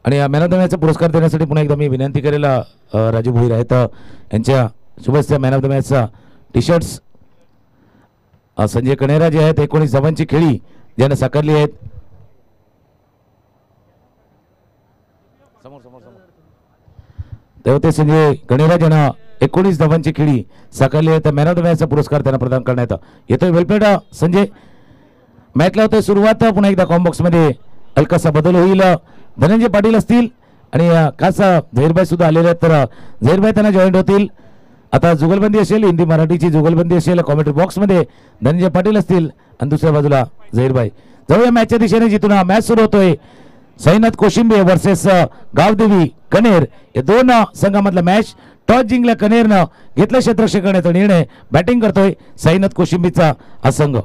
आणि man of the मॅचचा पुरस्कार देण्यासाठी पुन्हा एकदा मी विनंती करेल राजू भोईर आहेत यांच्या शुभेच्छा मॅन ऑफ द मॅचचा टी शर्ट्स संजय कणेरा जे आहेत 19 धावांची खेळी ज्याने साकारली आहेत. तेव्हा ते संजय कणेरा ज्यांना 19 धावांची खेळी साकारली आहे तर मॅन ऑफ द मॅचचा पुरस्कार त्यांना प्रदान करण्यात येतोय. वेलप्लेट संजय. मॅचला होतोय सुरुवात. पुन्हा एकदा कॉम्बॉक्समध्ये हलकासा बदल होईल. धनंजय पाटील असतील आणि खास झहीरभाई सुद्धा आलेले आहेत तर झहीरभाई त्यांना जॉईंट होतील. आता जुगलबंदी असेल हिंदी मराठीची जुगलबंदी असेल. कॉमेंट्री बॉक्समध्ये धनंजय पाटील असतील आणि दुसऱ्या बाजूला झहीरभाई. जाऊया मॅचच्या दिशेने जिथून हा मॅच सुरू होतोय. साईनाथ कोशिंबे वर्सेस गावदेवी कनेर या दोन संघामधला मॅच. टॉस जिंकल्या कनेरनं घेतलं क्षेत्ररक्षण करण्याचा निर्णय. बॅटिंग करतोय साईनाथ कोशिंबीचा हा संघ.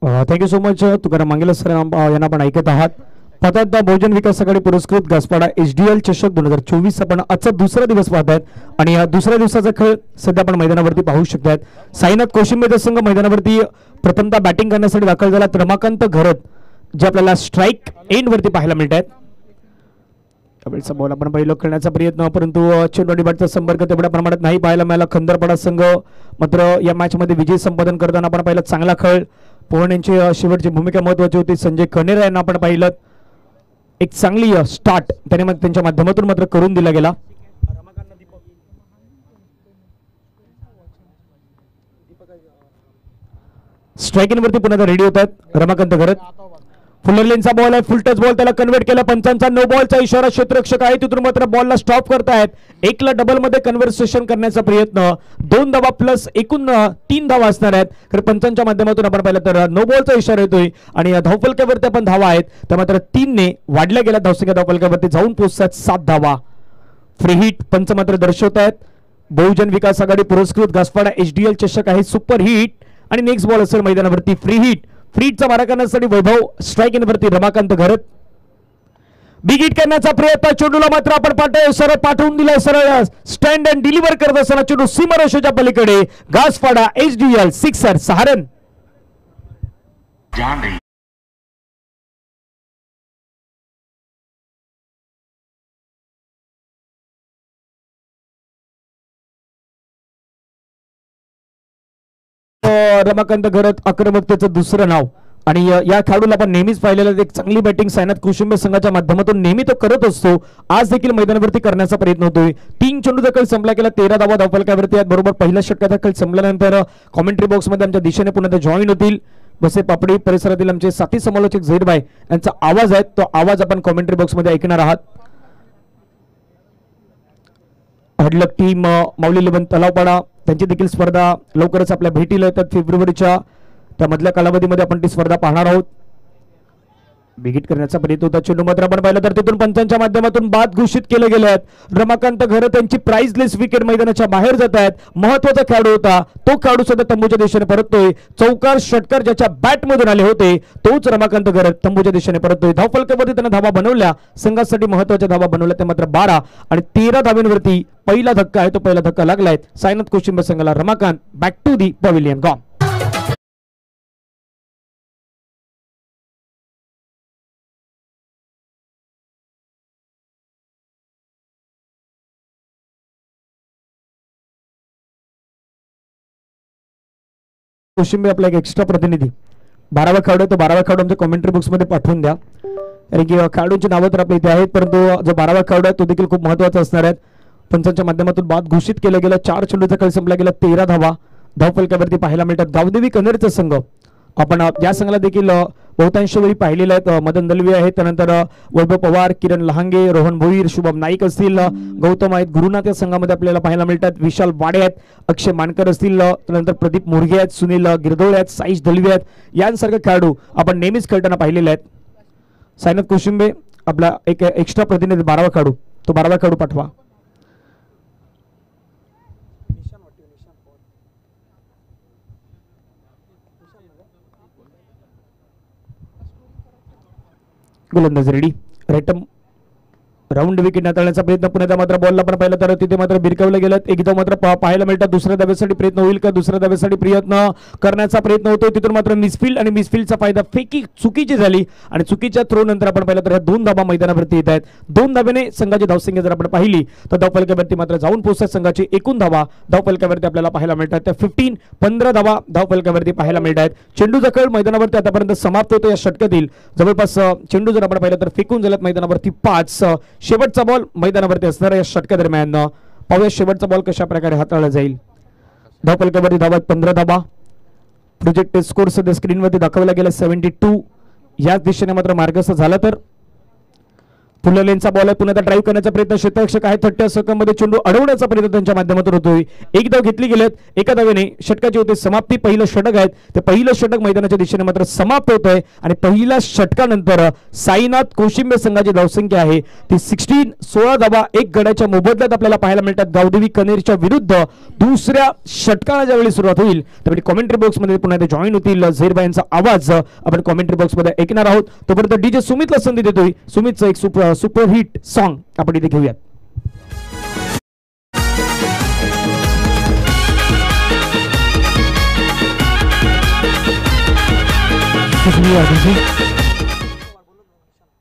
थँक्यू सो मच तुकाराम मांगेले सर यांना आपण ऐकत आहात. पाहतात बहुजन विकास आघाडी पुरस्कृत घासपाडा HDL चषक 2024 आपण आजचा दुसरा दिवस पाहतायत आणि या दुसऱ्या दिवसाचा खेळ सध्या आपण मैदानावरती पाहू शकतात. साईनाथ कोशिंबेचा संघ मैदानावरती प्रथमतः बॅटिंग करण्यासाठी दाखल झाला. रमाकांत घरत जे आपल्याला स्ट्राईक एंड वरती पाहायला मिळत आहेत. त्यावेळेचा बॉल आपण पहिला खेळण्याचा प्रयत्न परंतु चेंडू बॅटचा संपर्क तेवढ्या प्रमाणात नाही पाहायला मिळाला. खंदरपाडा संघ मात्र या मॅच मध्ये विजय संपादन करताना आपण पाहिलं चांगला खेळ. पोहण यांची शेवटची भूमिका महत्वाची होती. संजय कणेरा यांना आपण पाहिलं एक चांगली स्टार्ट त्याने त्यांच्या माध्यमातून मात्र करून दिला गेला. स्ट्रायकिंग वरती पुन्हा रेडी होतात रमाकांत घरत. फुलरलेनचा बॉल आहे. फुल टच बॉल त्याला कन्वर्ट केला. पंचांचा नो बॉलचा इशारा. क्षेत्ररक्षक आहे तिथून मात्र बॉलला स्टॉप करतायत. एकला डबल मध्ये कन्व्हर्सेशन करण्याचा प्रयत्न. 2 धावा प्लस एकूण 3 धावा असणार आहेत. तर पंचांच्या माध्यमातून आपण पाहिलं तर नो बॉलचा इशारा येतोय आणि धावफलकावरती आपण धावा आहेत त्या मात्र 3 ने वाढल्या गेल्या. धावसंख्या धावफलकावरती जाऊन पोहोचतात 7 धावा. फ्री हिट पंच मात्र दर्शवतायत. बहुजन विकास आघाडी पुरस्कृत घासपाडा HDL चषक आहे सुपर हिट आणि नेक्स्ट बॉल असेल मैदानावरती फ्री हिट. फ्रीटचा मारा करण्यासाठी वैभव. स्ट्राईक इनवरती रमाकांत घरत. बिग हिट करण्याचा प्रयत्न. चेंडूला मात्र आपण सरळ पाठवून दिलाय. सरळ स्टँड अँड डिलिव्हर करत असताना चेंडू सीमारेषेच्या पलीकडे. घासपाडा HDL 6 6 रन. रमाकांत घरत आक्रमकतेचं दुसरं नाव आणि या खेळाडूला आपण नेहमीच पाहिलेलं एक चांगली बॅटिंग साईनाथ कोशिंबे संघाच्या माध्यमातून नेहमी तो करत असतो. आज देखील मैदानावरती करण्याचा प्रयत्न होतोय. 3 चेंडूचा खेळ संपला गेला. 13 धावा धावफलकावरती आहेत. बरोबर पहिल्या षटकाचा खेळ संपल्यानंतर कॉमेंट्री बॉक्समध्ये आमच्या दिशेने पुन्हा जॉईन होतील. बसे पापडी परिसरातील आमचे साथी समालोचक झहीरभाई यांचा आवाज आहे तो आवाज आपण कॉमेंट्री बॉक्समध्ये ऐकणार आहात. हडलक टीम माऊली 11 तलावपाडा त्यांची देखील स्पर्धा लवकरच आपल्या भेटीला येतात. फेब्रुवारीच्या त्यामधल्या कालावधीमध्ये आपण ती स्पर्धा पाहणार आहोत. बिगिट करण्याचा प्रयत्न होता. चेंडू मात्र आपण पाहिलं तर तिथून पंचांच्या माध्यमातून बाद घोषित केले गेले आहेत. रमाकांत घरत त्यांची प्राइजलेस विकेट मैदानाच्या बाहेर जात आहेत. महत्वाचा खेळाडू होता तो खेळाडू सध्या तंबूच्या दिशेने परततोय. चौकार षटकार ज्याच्या बॅटमधून आले होते तोच रमाकांत घरत तंबूच्या दिशेने परततोय. धावफलकावरती त्याने धावा बनवल्या. संघासाठी महत्वाच्या धावा बनवल्या ते मात्र 12 आणि 13 धावांवरती पहिला धक्का आहे तो पहिला धक्का लागलाय साईनाथ कोशिंबे संघाला. Ramakant back to the pavilion gone. Koshimbe आपला एक एक्स्ट्रा प्रतिनिधी 12वा खेळाडू तो 12वा खेळाडू आमच्या कॉमेंट्री बुक्स मध्ये पाठवून द्या. कारण की खेळाडूंची नावं तर आपल्या इथे आहेत परंतु जो 12वा खेळाडू आहे तो देखील खूप महत्त्वाचा असणार आहे. पंचांच्या माध्यमातून बाद घोषित केलं गेलं. 4 चेंडूचा खेळ संपला गेला. 13 धावा धावफलकावरती पाहायला मिळतात. गावदेवी कनेरचा संघ आपण या संघाला देखील बहुतांश वेळी पाहिलेले आहेत. मदन दलवी आहेत त्यानंतर वैभव पवार किरण लहांगे रोहन भोईर शुभम नाईक असतील गौतम आहेत. गुरुनाथ या संघामध्ये आपल्याला पाहायला मिळतात. विशाल वाडे आहेत. अक्षय मानकर असतील त्यानंतर प्रदीप मोरगे आहेत. सुनील गिरदोळे आहेत. साईश दलवी आहेत. यांसारखे खेळाडू आपण नेहमीच खेळताना पाहिलेले आहेत. साईनाथ कोशिंबे आपला एक एक्स्ट्रा प्रतिनिधी 12वा खेळाडू तो 12वा खेळाडू पाठवा. गोलंदाज रेडी. रेटम राऊंड विकेट हाताळण्याचा प्रयत्न पुन्हा मात्र बॉलला पण पाहिलं तर तिथे मात्र बिरकवलं गेलं. एकदा मात्र पाहायला मिळतात दुसऱ्या धाब्यासाठी प्रयत्न होईल का, दुसऱ्या धाब्यासाठी प्रयत्न करण्याचा प्रयत्न होतो. तिथून मात्र मिसफील्ड आणि मिसफील्डचा फायदा फेकी चुकीची झाली आणि चुकीच्या थ्रो नंतर आपण पाहिलं तर ह्या 2 धाबा मैदानावरती येत आहेत. 2 धाब्याने संघाची धावसंख्या जर आपण पाहिली तर धावफलकावरती मात्र जाऊन पोहोचतात. संघाची एकूण धावा धावफलकावरती आपल्याला पाहायला मिळतात त्या 15 धावा धावफलकावरती पाहायला मिळतात. चेंडूचा खेळ मैदानावरती आतापर्यंत समाप्त होतो. या षटकातील जवळपास चेंडू जर आपण पाहिलं तर फेकून झाल्यात मैदानावरती 5. शेवटचा बॉल मैदानावरती असणार या षटकादरम्यान. पाहूया शेवटचा बॉल कशा प्रकारे हाताळला जाईल. धावफलकावरती धावा 15 धावा. प्रोजेक्ट स्कोर सध्या स्क्रीनवरती दाखवला गेला 72. याच दिशेने मात्र मार्गस्थ झाला तर पुन्हा लेनचा बॉल आहे. पुन्हा ड्राईव्ह करण्याचा प्रयत्न क्षेत्ररक्षक आहे. 30 सेकंदमध्ये चेंडू अडवण्याचा प्रयत्न त्यांच्या माध्यमातून होतोय. एक धाव घेतली गेलेत. एका धावेने षटकाची होते समाप्ती. पहिलं षटक आहे ते पहिलं षटक मैदानाच्या दिशेने मात्र समाप्त होत आहे आणि पहिल्या षटकानंतर साईनाथ कोशिंबे संघाची धावसंख्या आहे ती 16 धावा 1 गड्याच्या मोबदल्यात आपल्याला पाहायला मिळतात गावदेवी कनेरच्या विरुद्ध. दुसऱ्या षटकाला ज्यावेळी सुरुवात होईल त्यावेळी कॉमेंट्री बॉक्स मध्ये पुन्हा ते जॉईन होतील. झेरबाईंचा आवाज आपण कॉमेंट्री बॉक्स मध्ये ऐकणार आहोत. तोपर्यंत डीजे सुमितला संधी देतोय. सुमितचं एक सुपर हिट सॉन्ग आपण इथे घेऊयात.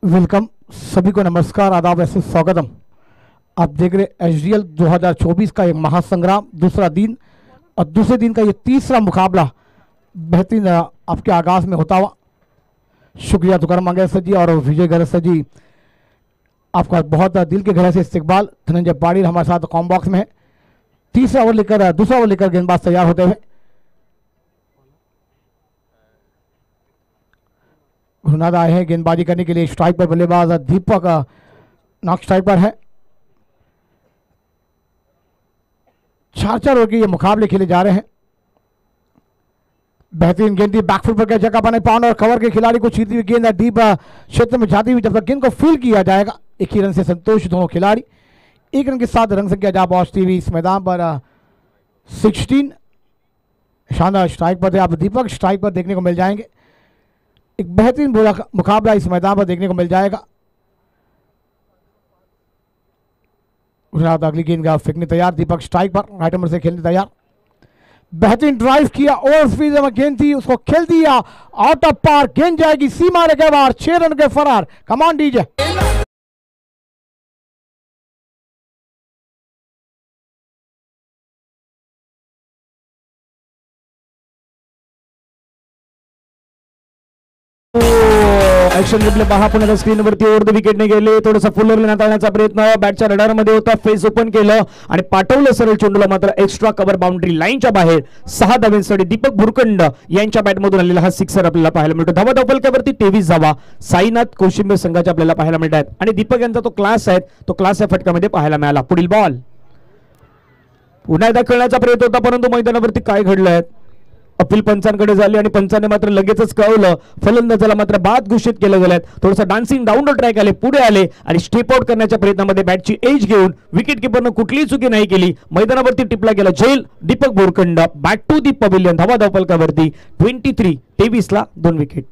वेलकम सभी को, नमस्कार, आदाब, ऐसे स्वागतम। आप देख रहे एचडीएल 2024 का एक महासंग्राम दूसरा दिन और दूसरे दिन का ये तीसरा मुकाबला बेहतरीन आपके आगाज में होता हुआ। शुक्रिया तुकार मंगेशकर जी और विजय गरसर जी, आपका बहुत दिल के गहरे से इस्तकबाल। धनंजय पाड़ीर हमारे साथ कॉम बॉक्स में है। दूसरा ओवर लेकर गेंदबाज तैयार होते हुए घुनाद आए हैं गेंदबाजी करने के लिए। स्ट्राइक पर बल्लेबाज दीपक नॉक स्ट्राइक पर है। 4 ओवर के ये मुकाबले खेले जा रहे हैं। बेहतरीन गेंदी बैकफुट पर जगह बने पाउंड और कवर के खिलाड़ी को छीनती हुई गेंद डीप क्षेत्र में जाती हुई जब तक गेंद को फील किया जाएगा। 1 ही रन से संतोष दोनों खिलाड़ी। 1 रन के साथ रन संख्या जा पहुंचती हुई इस मैदान पर 16। शानदार स्ट्राइक पर थे आप दीपक, स्ट्राइक पर देखने को मिल जाएंगे। एक बेहतरीन मुकाबला इस मैदान पर देखने को मिल जाएगा। अगली गेंद का फेंकने तैयार, दीपक स्ट्राइक पर राइट नंबर से खेलने तैयार। बेहतरीन ड्राइव किया, ओवर स्पीड में गेंद थी, उसको खेल दिया आउट ऑफ पार। गेंद जाएगी सीमा के बाहर, 6 रन के फरार। कमान डीजे। ऍक्शन रिप्ले पहा पुन्हा स्क्रीनवरती. ओव्हर द विकेटने गेले. थोडासा फुलर हाताळण्याचा प्रयत्न बॅटच्या रडारमध्ये होता. फेस ओपन केलं आणि पाठवलं सरळ चेंडूला मात्र एक्स्ट्रा कव्हर बाउंड्री लाईनच्या बाहेर. 6 धावांसाठी दीपक भुरकंड यांच्या बॅटमधून आलेला हा सिक्सर आपल्याला पाहायला मिळतो. धावा धावफलकावरती 23 धावा साईनाथ कोशिंबे संघाच्या आपल्याला पाहायला मिळतात आणि दीपक यांचा तो क्लास आहे, तो क्लास या फटकामध्ये पाहायला मिळाला. पुढील बॉल पुन्हा एकदा खेळण्याचा प्रयत्न होता परंतु मैदानावरती काय घडलंय, अपील पंचांकडे झाली आणि पंचाने मात्र लगेचच कळवलं. फलंदाजाला मात्र बाद घोषित केलं गेलं. थोडंसं डान्सिंग डाऊन द ट्रॅक आले, पुढे आले आणि स्टेप आउट करण्याच्या प्रयत्नामध्ये बॅटची एज घेऊन विकेट किपरनं कुठलीही चुकी नाही केली. मैदानावरती टिपला गेला झेल Deepak Borkhand. Back to the pavilion. धावा धावफलकावरती 23 ला 2 विकेट.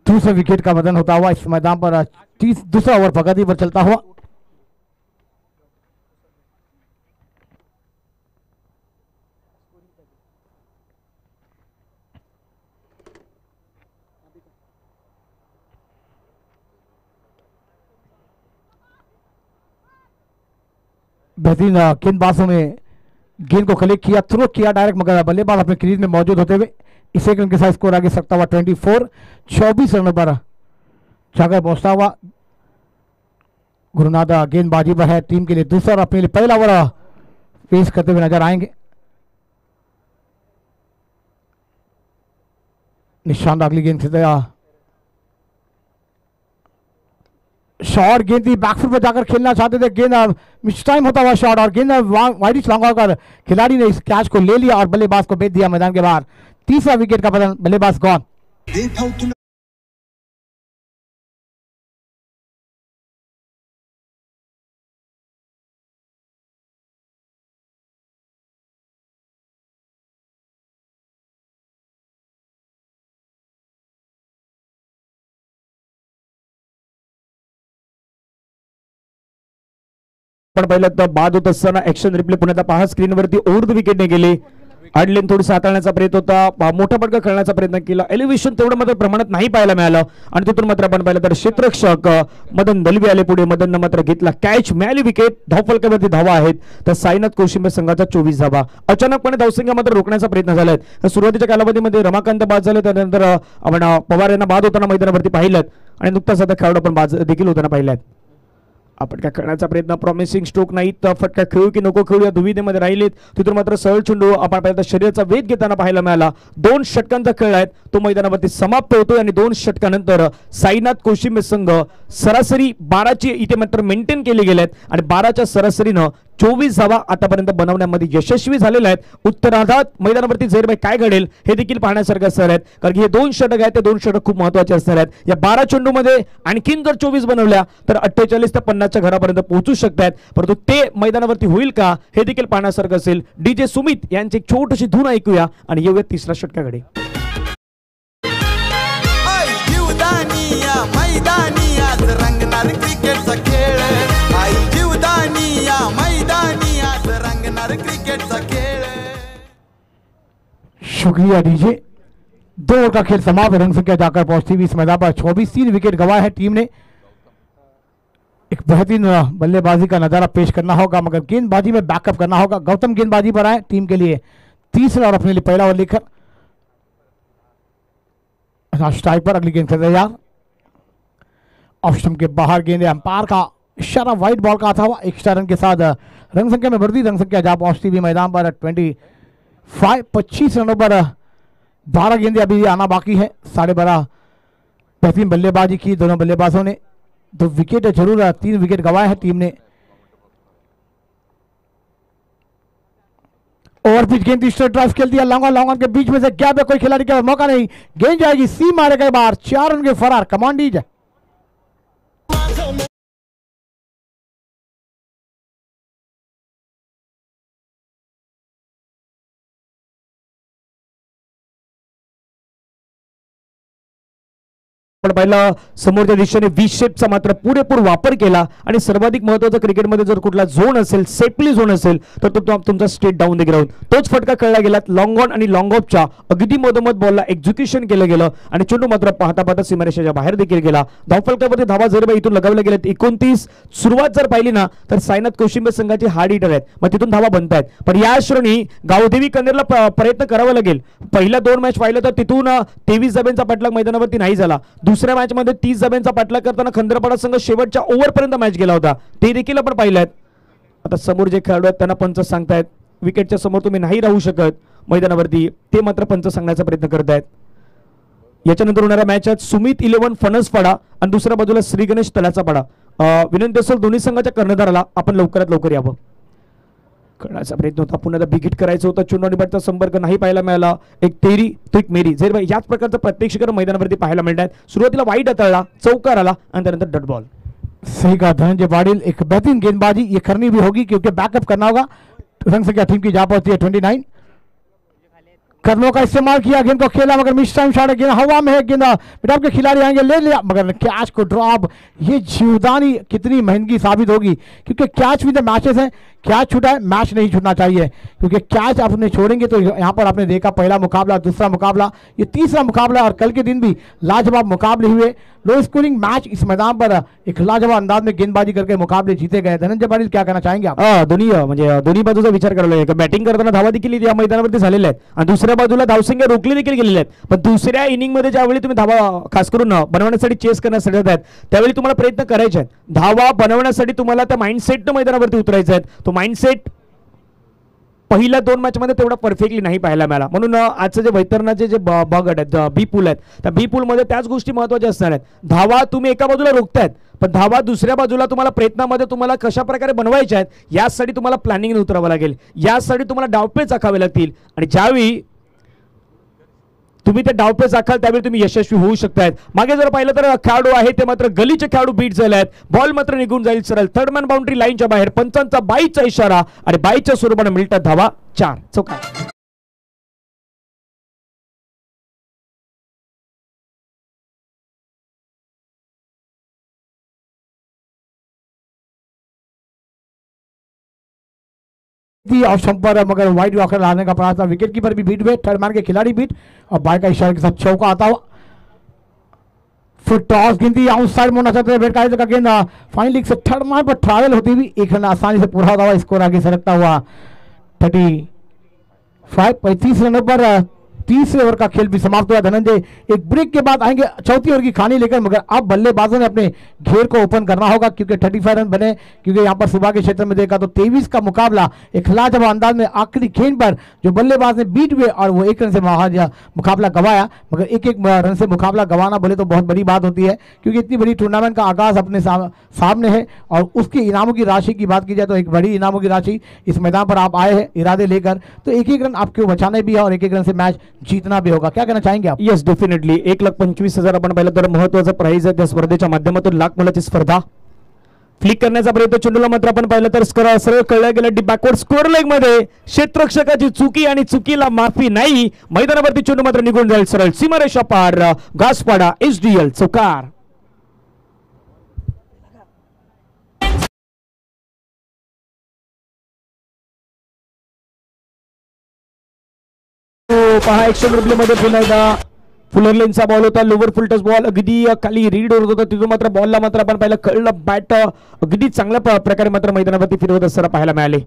दूसरे विकेट का वजन होता हुआ इस मैदान पर दूसरा ओवर प्रगति पर चलता हुआ। बेहतरीन गेंदबाजों ने गेंद को कलेक्ट किया, थ्रो किया डायरेक्ट, मगर बल्लेबाज अपने क्रीज में मौजूद होते हुए इस 1 रन के साथ स्कोर आगे सकता हुआ 24 रन पर जाकर पहुंचता हुआ। गुरुनादा गेंदबाजी पर है, टीम के लिए दूसरा और अपने लिए पहला ओवर पेश करते हुए नजर आएंगे। निशान अगली गेंद से शॉट गेंद थी, बैकफुट पर जाकर खेलना चाहते थे, गेंद मिस टाइम होता हुआ शॉट और गेंद वाइडिश लॉन्ग कर खिलाड़ी ने इस कैच को ले लिया और बल्लेबाज को भेज दिया मैदान के बाहर। तीसरा विकेट का पतन, बल्लेबाज गॉन। पण पहिलं तर बाद होत असताना ऍक्शन रिप्ले पुन्हा पहा स्क्रीनवरती ओव्हर विकेटने गेले, अडलेन थोडी हाताळण्याचा प्रयत्न होता, मोठा फटका खेळण्याचा प्रयत्न केला, एलिव्हेशन तेवढं मात्र प्रमाणात नाही पाहायला मिळालं आणि तिथून मात्र आपण पाहिलं तर क्षेत्ररक्षक मदन दलवी आले पुढे, मदन मात्र घेतला कॅच, मिळाली विकेट, धावफलकावरती धावा आहेत तर साईनाथ कोशिंबे संघाचा 24 धावा। अचानकपणे धावसंख्या मात्र रोखण्याचा प्रयत्न झालाय, सुरुवातीच्या कालावधीमध्ये रमाकांत बाद झाले, त्यानंतर आपण पवार यांना बाद होताना मैदानावरती पाहिलं आणि नुकताच आता खेळाडू पण बाद देखील होताना पाहिल्यात। आपण काय खेळण्याचा प्रयत्न, प्रॉमिसिंग स्ट्रोक नाही तर फटका खेळू की नको खेळू या दुविधेमध्ये राहिलेत, तिथून मात्र सरळ चेंडू आपण पाहिलं शरीराचा वेध घेताना पाहायला मिळाला। 2 षटकांचा खेळ आहे तो मैदानावरती समाप्त होतोय आणि 2 षटकानंतर साईनाथ कोशिंबे संघ सरासरी 12ची इथे मात्र मेंटेन केली गेलेत आणि 12च्या सरासरीनं 24 धावा आतापर्यंत बनवण्यामध्ये यशस्वी झालेले आहेत। उत्तरार्धात मैदानावरती झैरभाई काय घडेल हे देखील पाहण्यासारखं असणार आहेत, कारण की हे 2 षटक आहेत ते 2 षटक खूप महत्त्वाचे असणार आहेत। या 12 चेंडूमध्ये आणखीन जर 24 बनवल्या तर 48 ते 50च्या घरापर्यंत पोहोचू शकतात, परंतु ते मैदानावरती होईल का हे देखील पाहण्यासारखं असेल। डीजे सुमित यांची एक छोटीशी धून ऐकूया आणि येऊया तिसरा षटकाकडे। मैदानी आज रंगणार क्रिकेटचा खेळ, आई जीवदानी या मैदानी आज रंगणार क्रिकेटचा खेळ। शुक्रिया डीजे। 2 ओवर का खेल समाप्त, रंग संख्या जाकर पहुंचती हुई इस मैदान पर 24, 3 विकेट गंवाए हैं टीम ने। एक बेहतरीन बल्लेबाजी का नजारा पेश करना होगा, मगर गेंदबाजी में बैकअप करना होगा। गौतम गेंदबाजी पर आए टीम के लिए तीसरा और अपने लिए पहला ओवर लेकर स्ट्राइक पर, अगली गेंद कर तैयार। ऑफ स्टंप के बाहर गेंद, अंपायर का इशारा वाइड बॉल का आता हुआ, एक्स्ट्रा रन के साथ रंग संख्या में बढ़ती, रंग संख्या जा पहुंचती हुई मैदान पर 25 रनों पर 12 गेंदें अभी आना बाकी है। 12.5 बेहतरीन बल्लेबाजी की दोनों बल्लेबाजों ने, 2 विकेट जरूर 3 विकेट गंवाए हैं टीम ने। ओवर पिच गेंद स्ट्रेट ड्राइव खेल दिया, लॉन्ग ऑन के बीच में से गैप है, कोई खिलाड़ी का मौका नहीं, गेंद जाएगी सी मारे गए बाहर, 4 रन के फरार। कमांडीज पण पहिला समोरच्या दिशेने व्ही शेपचा मात्र पुरेपूर वापर केला आणि सर्वाधिक महत्त्वाचा क्रिकेटमध्ये जर कुठला झोन असेल, सेफली झोन असेल तर तो तुमचा स्ट्रेट डाऊन देखील राहून तोच फटका खेळला गेला। लॉंग ऑन आणि लॉंग ऑफच्या अगदी मधोमध बॉलला एक्झिक्युशन केलं गेलं आणि चेंडू मात्र पाहता पाहता सीमारेषेच्या बाहेर देखील गेला। धावफलकावरती धावा जर इथून लगावल्या गेल्यात 29। सुरुवात जर पाहिली ना तर साईनाथ कोशिंबे संघाची हार्ड हिटर आहेत, मग तिथून धावा बनतायत, पण या श्रेणी गावदेवी कनेरला प्रयत्न करावा लागेल। पहिल्या 2 मॅच पाहिलं तर तिथून 23 धाब्यांचा पाठलाग मैदानावरती नाही झाला, दुसऱ्या मॅच मध्ये 30 धाब्यांचा पाठलाग करताना खंदरपाडा संघ शेवटच्या ओव्हर पर्यंत मॅच गेला होता, ते देखील आपण पाहिलं। आता समोर जे खेळाडू आहेत त्यांना पंच सांगतायत विकेटच्या समोर तुम्ही नाही राहू शकत मैदानावरती, ते मात्र पंच सांगण्याचा प्रयत्न करतायत। याच्यानंतर होणाऱ्या मॅचत सुमित 11 फणसपाडा आणि दुसऱ्या बाजूला श्री गणेश तलाचा पाडा। विनंती असेल दोन्ही संघाच्या कर्णधाराला आपण लवकरात लवकर यावं। करण्याचा प्रयत्न होता, पुन्हा बिगिट करायचं होतं, चुंडू आणि बॅटचा संपर्क नाही पाहायला मिळाला। एक तेरी तो एक मेरी, जर याच प्रकारचं प्रत्यक्षीकरण मैदानावरती पाहायला मिळतात। सुरुवातीला वाईट हाताळला, चौकार आला आणि त्यानंतर डट बॉल। सही कहा धनंजय पाटिल, एक बेहतरीन गेंदबाजी ये करनी भी होगी क्योंकि बैकअप करना होगा। रंग संख्या टीम की जा पहुंचती है 29। कदमों का इस्तेमाल किया, गेंद को खेला मगर मिस टाइम शॉट, गेंद हवा में है, गेंद मिडाप के खिलाड़ी आएंगे, ले लिया मगर कैच को ड्रॉप। ये जीवदानी कितनी महंगी साबित होगी क्योंकि कैच भी तो मैचेस हैं, कैच छूटा है, मैच नहीं छूटना चाहिए क्योंकि कैच आपने छोड़ेंगे तो यहाँ पर आपने देखा पहला मुकाबला, दूसरा मुकाबला, ये तीसरा मुकाबला और कल के दिन भी लाजवाब मुकाबले हुए। लो स्कोरिंग मैच इस मैदान पर एक लाजवाब अंदाज में गेंदबाजी करके मुकाबले जीते गए। धनंजय पाटिल क्या कहना चाहेंगे आप? दोन्ही बाजूचा विचार करायला लागेल, बॅटिंग करताना धावा देखील या मैदानावरती झालेल्या आहेत आणि दुसऱ्या बाजूला धावसंख्या रोखली देखील गेलेल्या आहेत, पण दुसऱ्या इनिंग मध्ये ज्यावेळी तुम्ही धावा खास करून बनवण्यासाठी चेस करण्यासाठी आहेत त्यावेळी तुम्हाला प्रयत्न करायचे आहेत। धावा बनवण्यासाठी तुम्हाला त्या माइंडसेटनं मैदानावरती उतरायचं आहे, तो माइंडसेट पहिल्या 2 मॅच मध्ये तेवढा परफेक्टली नाही पाहायला मिळाला. म्हणून आजचे जे वैतरणाचे जे बगट आहेत, बी पूल आहेत, त्या बी पूल मध्ये त्याच गोष्टी महत्त्वाच्या असणार आहेत. धावा तुम्ही एका बाजूला रोखतायत, पण धावा दुसऱ्या बाजूला तुम्हाला प्रयत्नामध्ये तुम्हाला कशा प्रकारे बनवायच्या आहेत यासाठी तुम्हाला प्लॅनिंग उतरावं लागेल, यासाठी तुम्हाला डावपेच आखावे लागतील. आणि ज्यावेळी तुम्ही ते डावपेच आखाल त्यावेळी तुम्ही यशस्वी होऊ शकतायत. मागे जर पाहिलं तर खेळाडू आहे ते मात्र गलीचे खेळाडू बीट झाले आहेत. बॉल मात्र निघून जाईल सरळ थर्ड मॅन बाउंड्री लाईनच्या बाहेर. पंचांचा बाईचा इशारा आणि बाईच्या स्वरूपाने मिळतात धावा 4 चौका. Of stumper Magar wide walker लाने का प्रयास था. विकेट कीपर भी बीट हुए, थर्ड मैन के खिलाड़ी बीट और बाय का इशारे के साथ चौका आता हुआ. फिर टॉस गिनती आउटसाइड मोना चाहते हैं, बैट का जगह गेंद फाइनली से थर्ड मैन पर ट्रैवल होती हुई एक रन आसानी से पूरा होता हुआ स्कोर आगे सरकता हुआ 35 रनों पर तीसरे ओवर का खेल भी समाप्त हुआ. धनंजय एक ब्रेक के बाद आएंगे चौथी ओवर की खानी लेकर, मगर अब बल्लेबाजों ने अपने घेर को ओपन करना होगा क्योंकि 35 रन बने. क्योंकि यहाँ पर सुबह के क्षेत्र में देखा तो 23 का मुकाबला एक लाजवाब अंदाज में आखिरी गेंद पर जो बल्लेबाज ने बीट हुए और वो 1 रन से मुकाबला गवाया. मगर एक रन से मुकाबला गवाना बोले तो बहुत बड़ी बात होती है, क्योंकि इतनी बड़ी टूर्नामेंट का आगाज अपने सामने है. और उसके इनामों की राशि की बात की जाए तो एक बड़ी इनामों की राशि इस मैदान पर आप आए हैं इरादे लेकर, तो एक रन आपको बचाने भी है और एक रन से मैच जीतना भी होगा. क्या कहना चाहेंगे आप? येस, डेफिनेटली 1,25,000 आपण पाहिलं तर महत्त्वाचं प्राइज आहे त्या स्पर्धेच्या माध्यमातून. लाख मोलाची स्पर्धा फ्लिक करण्याचा प्रयत्न चेंडूला मात्र आपण पाहिलं तर सरळ कळल्या गेल्या डी बॅकवर्ड स्कोअर लेग मध्ये क्षेत्ररक्षकाची चुकी आणि चुकीला माफी नाही. मैदानावरती चेंडू मात्र निघून जाईल सरळ सीमारेषा पार. घासपाडा HDL चौकार. पहा एक्शन रिप्ले मध्ये पुन्हा एकदा फुलर लेनचा बॉल होता, लोवर फुल टच बॉल अगदी खाली रीड होत होता. तिथून मात्र बॉलला मात्र आपण पाहिलं कळलं बॅट अगदी चांगल्या प्रकारे मात्र मैदानावरती फिरवत असताना पाहायला मिळाले.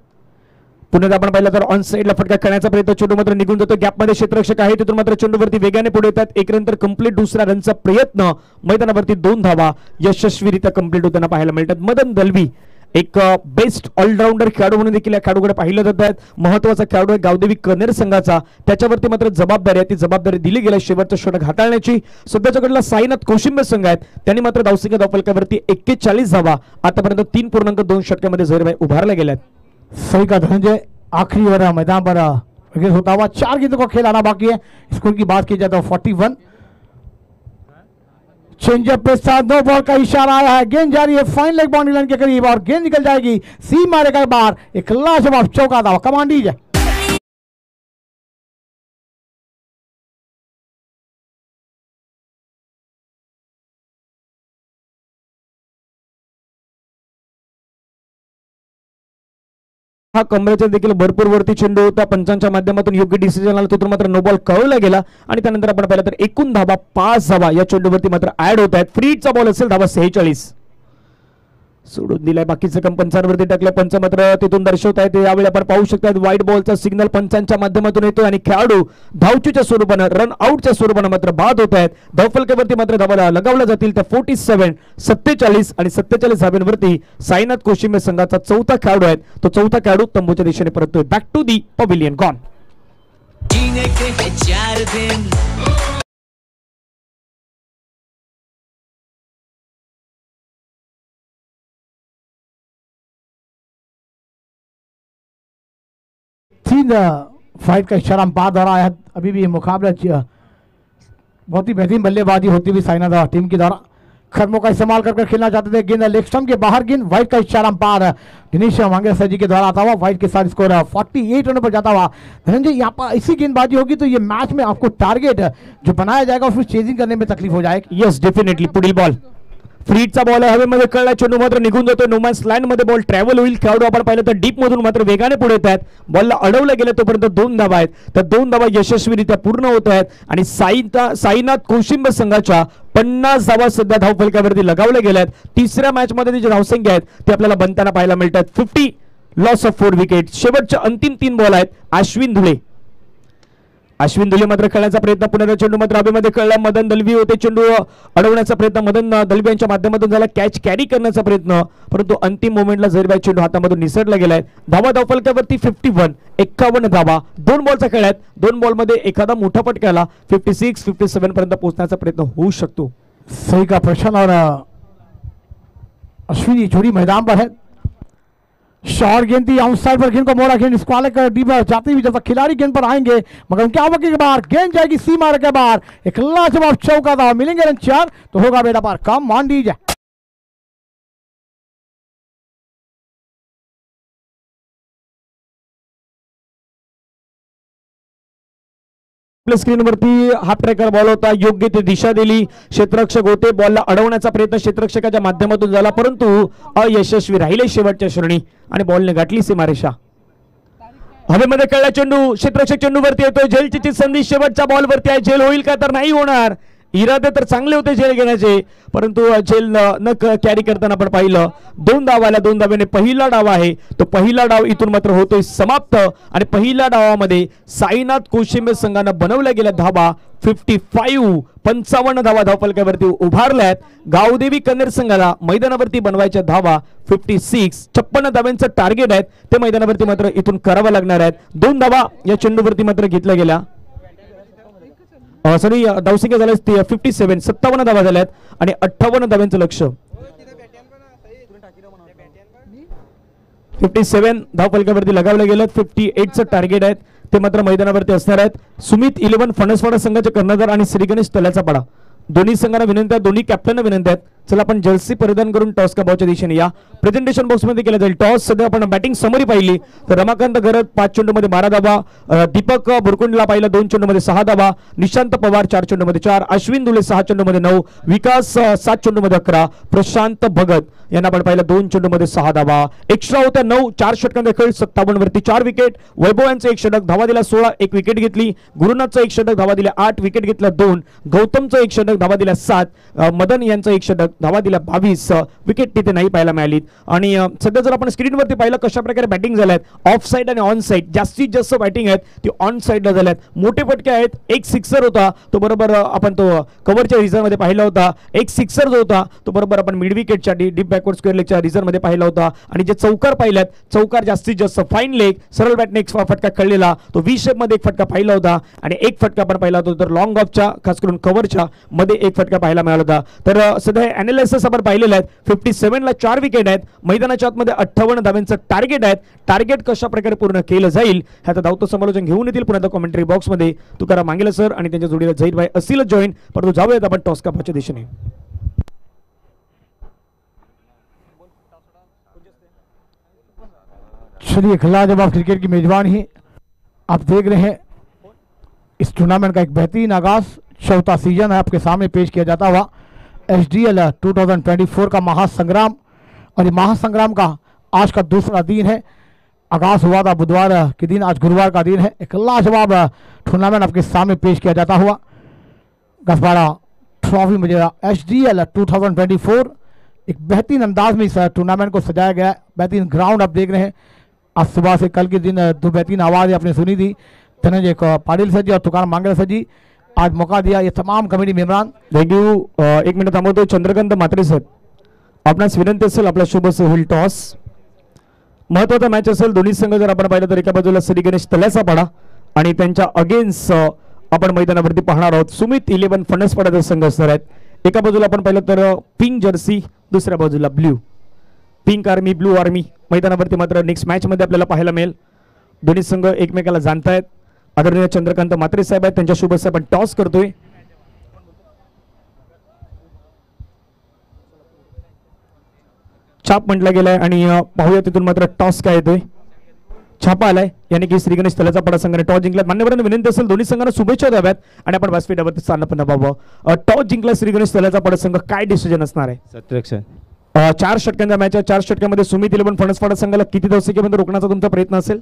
पुन्हा आपण पाहिलं तर ऑन साईडला फटका करण्याचा प्रयत्न, चेंडू मात्र निघून जातो. गॅपमध्ये क्षेत्ररक्षक आहे तिथून मात्र चेंडूवरती वेगाने पुढे येतात. एक रन तर कंप्लीट दुसरा रनचा प्रयत्न, मैदानावरती 2 धावा यशस्वीरित्या कंप्लीट होताना पाहायला मिळतात. मदन दलवी एक बेस्ट ऑलराऊंडर खेळाडू म्हणून देखील या खेळाडूकडे पाहिलं जात आहे. महत्वाचा खेळाडू आहे गावदेवी कनेर संघाचा, त्याच्यावरती मात्र जबाबदारी आहे, ती जबाबदारी दिली गेली शेवटचा षटक हाताळण्याची. सध्याच्याकडला साईनाथ कोशिंबे संघ आहेत, त्यांनी मात्र धावसंख्या धावफलकावरती 41 धावा आतापर्यंत 3.2 षटकामध्ये झैरभाई उभारल्या गेल्यात. सही का धनंजय, आखिरी ओवर मैदान पर होता हुआ 4 गेंदों का खेल आना बाकी है. स्कोर की बात की जाए तो 41. चेंजअप पे साथ 2 बॉल का इशारा आया है, गेंद जा रही है फाइन लेग बाउंड्री लाइन के करीब और गेंद निकल जाएगी सीमा रेखा के बाहर. एक लाजवाब चौका दावा कमांड दीजिए. हा कमरेचा देखील भरपूर वरती चेंडू होता. पंचांच्या माध्यमातून योग्य डिसिजन आला, तिथून मात्र नो बॉल कळवला गेला आणि त्यानंतर आपण पाहिलं तर एकूण धावा 5 धावा या चेंडूवरती मात्र ऍड होत आहेत. फ्रीचा बॉल असेल धावा 46 सोडून दिलाय. बाकीचं काम पंचांवरती टाकलं, पंच मात्र तिथून दर्शवत आहेत. यावेळी आपण पाहू शकतात वाईट बॉलचा सिग्नल पंचांच्या माध्यमातून येतो आणि खेळाडू धावचूच्या स्वरूपानं रन आउटच्या स्वरूपानं मात्र बाद होत आहेत. धावफलकावरती मात्र धावा लगावल्या जातील त्या 47 47 आणि 47 धाव्यांवरती साईनाथ कोशिंबे संघाचा चौथा खेळाडू आहे. तो चौथा खेळाडू तंबूच्या दिशेने परततोय. Back to the pavilion gone. Fight का इशारा अंपायर द्वारा आया. अभी भी ये मुकाबला बहुत ही बेहतरीन बल्लेबाजी होती हुई साइना टीम के द्वारा खत्मों का इस्तेमाल कर खेलना चाहते थे. गेंद लेग स्टंप के बाहर, गेंद वाइट का इशारा अंपायर दिनेश मांगेसर जी के द्वारा आता हुआ. वाइट के साथ स्कोर 48 रनों पर जाता हुआ. धनंजय यहाँ पर इसी गेंदबाजी होगी तो ये मैच में आपको टारगेट जो बनाया जाएगा उसमें चेजिंग करने में तकलीफ हो जाएगी. Yes, definitely. पुढील बॉल फ्रीटचा बॉल आहे, हवेमध्ये कळला, चेंडू मात्र निघून जातो. नोमॅन्स लाईन मध्ये बॉल ट्रॅव्हल होईल. खेळाडू आपण पाहिलं तर डीप मधून मात्र वेगाने पुढे येत आहेत. बॉलला अडवलं गेलं तोपर्यंत 2 धावा आहेत. त्या 2 धावा यशस्वीरित्या पूर्ण होत आहेत आणि साईनाथ कोशिंबे संघाच्या 50 धावा सध्या धावफलकावरती लगावल्या गेल्यात. तिसऱ्या मॅच मध्ये जी धावसंख्या आहेत ते आपल्याला बनताना पाहायला मिळतात. 50 लॉस ऑफ 4 विकेट. शेवटच्या अंतिम 3 बॉल आहेत. अश्विन धुळे अश्विन दुले मात्र खेळण्याचा प्रयत्न, पुन्हा चेंडू मात्र हवेमध्ये खेळला. मदन दलवी होते, चेंडू अडवण्याचा प्रयत्न मदन दलवी यांच्या माध्यमातून झाला. कॅच कॅरी करण्याचा प्रयत्न, परंतु अंतिम मोमेंटला जरीबाई चेंडू हातामधून निसटला गेलाय. धावा धावफलकावरती 51 धावा. 2 बॉलचा खेळ आहेत. 2 बॉलमध्ये एखादा मोठा फटक्याला 56 57 पर्यंत पोहोचण्याचा प्रयत्न होऊ शकतो. सही का प्रश्न और अश्विनी जोड़ी मैदान पर है. शॉर्ट गेंद थी आउट साइड पर, गेंद को मोड़ा, गेंद स्क्वायर कर डी पर जाती हुई जब खिलाड़ी गेंद पर आएंगे मगर उनके आवक के बाहर गेंद जाएगी सीमा के बाहर. एक लाजवाब चौका था, मिलेंगे रन 4 तो होगा बेटा पार. कम मान दीजिए. आपल्या स्क्रीनवरती हा प्रकार बॉल होता, योग्य ते दिशा दिली, क्षेत्ररक्षक होते, बॉलला अडवण्याचा प्रयत्न क्षेत्ररक्षकाच्या माध्यमातून झाला परंतु अयशस्वी राहिले शेवटच्या श्रेणी आणि बॉलने गाठली सीमारेषा. हवेमध्ये खेळला चेंडू, क्षेत्ररक्षक चेंडूवरती येतोय. झेलची संधी शेवटच्या बॉलवरती आहे. झेल होईल का तर नाही होणार. इरादे तर चांगले होते झेल घेण्याचे परंतु झेल न कॅरी करताना आपण पाहिलं. 2 धावा आल्या, 2 धाव्याने पहिला डाव आहे तो पहिला डाव इथून मात्र होतोय समाप्त आणि पहिल्या डावामध्ये साईनाथ कोशिंबे संघानं बनवल्या गेल्या धावा 55 धावा धावफलकावरती उभारल्यात. गावदेवी कन्नड संघाला मैदानावरती बनवायच्या धावा 56 धाव्यांचं टार्गेट आहेत ते मैदानावरती मात्र इथून करावं लागणार आहेत. 2 धावा या चेंडूवरती मात्र घेतल्या गेल्या. सॉरी धावसंख्या झाल्या 57 धावा झाल्यात आणि 58 धाव्यांचं लक्ष. 57 धावफलकावरती लगावलं गेलं. 58चं टार्गेट आहेत ते मात्र मैदानावरती असणार आहेत. सुमित 11 फणसवाडा संघाचे कर्णधार आणि श्री गणेश तल्याचा पाडा दोन्ही संघांना विनंती आहे, दोन्ही कॅप्टनना विनंती आहेत. चला आपण जर्सी परिधान करून टॉस काबावच्या दिशेने या. प्रेझेंटेशन बॉक्स मध्ये केला जाईल टॉस. सध्या आपण बॅटिंग समरी पाहिली तर रमाकांत गरज 5 चेंडूमध्ये 12 धावा, दीपक बुरकुंडला पाहिला 2 चेंडूमध्ये 6 धावा, निशांत पवार 4 चेंडूमध्ये 4, अश्विन दुले 6 चेंडूमध्ये 9, विकास 7 चेंडूमध्ये 11, प्रशांत भगत यांना आपण पाहिलं 2 चेंडूमध्ये 6 धावा. एक्स्ट्रा होत्या 9, 4 षटकांचा खेळ 57 वरती 4 विकेट. वैभव यांचं 1 षटक, धावा दिला 16, 1 विकेट घेतली. गुरुनाथचं 1 षटक, धावा दिल्या 8, विकेट घेतल्या 2. गौतमचं 1 षटक, धावा दिल्या 7. मदन यांचं 1 षटक, धावा दिल्या 22, विकेट तिथे नाही पाहायला मिळाली. आणि सध्या जर आपण स्क्रीनवरती पाहिलं कशा प्रकारे बॅटिंग झाल्यात ऑफ साईड आणि ऑन साईड, जास्तीत जास्त बॅटिंग आहेत ती ऑन साईडला झाल्यात. मोठे फटके आहेत. एक सिक्सर होता तो बरोबर आपण तो कव्हरच्या रिझर्व मध्ये पाहिला होता. एक सिक्सर जो होता तो बरोबर आपण मिड विकेटच्या डीप बॅकवर्ड स्क्वेअर लेगच्या रिझर्व मध्ये पाहिला होता. आणि जे चौकार पाहिल्यात चौकार जास्तीत जास्त फाईन लेग सरळ बॅटने एक फटका खेळलेला तो व्ही शेप मध्ये एक फटका पाहिला होता आणि एक फटका आपण पाहिला होता तर लॉंग ऑफच्या खास करून कव्हरच्या मध्ये एक फटका पाहायला मिळाला होता. तर सध्या अनालिसिस आपण पाहिलेलं आहे. 57 ला 4 विकेट आहेत. मैदानाच्या आतमध्ये 58 धाव्यांचं टार्गेट आहेत. टार्गेट कशा प्रकारे पूर्ण केलं जाईल ह्याचं धावतं समालोचन घेऊन येतील पुन्हा कॉमेंट्री बॉक्स मध्ये तुकाराम मांगेला सर आणि त्यांच्या जोडीला झहीर भाई असतील जॉईन. परंतु जाऊयात आपण टॉस कापाच्या दिशेने. चलिए लाजवाब क्रिकेट की मेजबानी आप देख रहे हैं. इस टूर्नामेंट का एक बेहतरीन आगाज 4था सीजन है आपके सामने पेश किया जाता हुआ HDL 2024 का महासंग्राम. और ये महासंग्राम का आज का दूसरा दिन है. आगाज हुआ था बुधवार के दिन, आज गुरुवार का दिन है. एक लाजवाब टूर्नामेंट आपके सामने पेश किया जाता हुआ गसबाड़ा ट्रॉफी मुझे HDL 2024 एक बेहतरीन अंदाज में इस टूर्नामेंट को सजाया गया है. बेहतरीन ग्राउंड आप देख रहे हैं. आज सुबह से कल के दिन 2 बेहतरीन आवाज़ आपने सुनी थी, धनंजय पाटिल सर जी और तुकाराम मांगेला सर जी. आज मौका दिया ये तमाम कमेटी मेंबरान. Thank you. 1 मिनिट थांबवतो. चंद्रकांत म्हात्रे साहेब आपणास विनंती असेल आपला शुभ होईल टॉस. महत्वाचा मॅच असेल. दोन्ही संघ जर आपण पाहिलं तर एका बाजूला श्री गणेश तल्याचा पाडा आणि त्यांच्या अगेन्स्ट आपण मैदानावरती पाहणार आहोत सुमित 11 फणसपाडाचा संघ असणार आहेत. एका बाजूला आपण पाहिलं तर पिंक जर्सी, दुसऱ्या बाजूला blue. Pink army blue army मैदानावरती मात्र नेक्स्ट मॅच मध्ये आपल्याला पाहायला मिळेल. दोन्ही संघ एकमेकाला जाणतायत. आदरणीय चंद्रकांत म्हात्रे साहेब आहेत त्यांच्या शुभेच्छा आपण टॉस करतोय. छाप म्हटला गेलाय आणि पाहूया तिथून मात्र टॉस काय येतोय. छापा आलाय यानी की श्री गणेश तल्याचा पाडा संघाने टॉस जिंकला. मान्यवरांना विनंती असेल दोन्ही संघांना शुभेच्छा द्याव्यात आणि आपण व्यासपीठावरती स्थान पण दाबावं. टॉस जिंकला श्री गणेश तल्याचा पाडा संघ, काय डिसिजन असणार आहे? सत्रक्षण 4 षटकांचा मॅच आहे. 4 षटकांमध्ये सुमित 11 फणसपाडा संघाला किती धावसंख्येमध्ये रोखण्याचा तुमचा प्रयत्न असेल?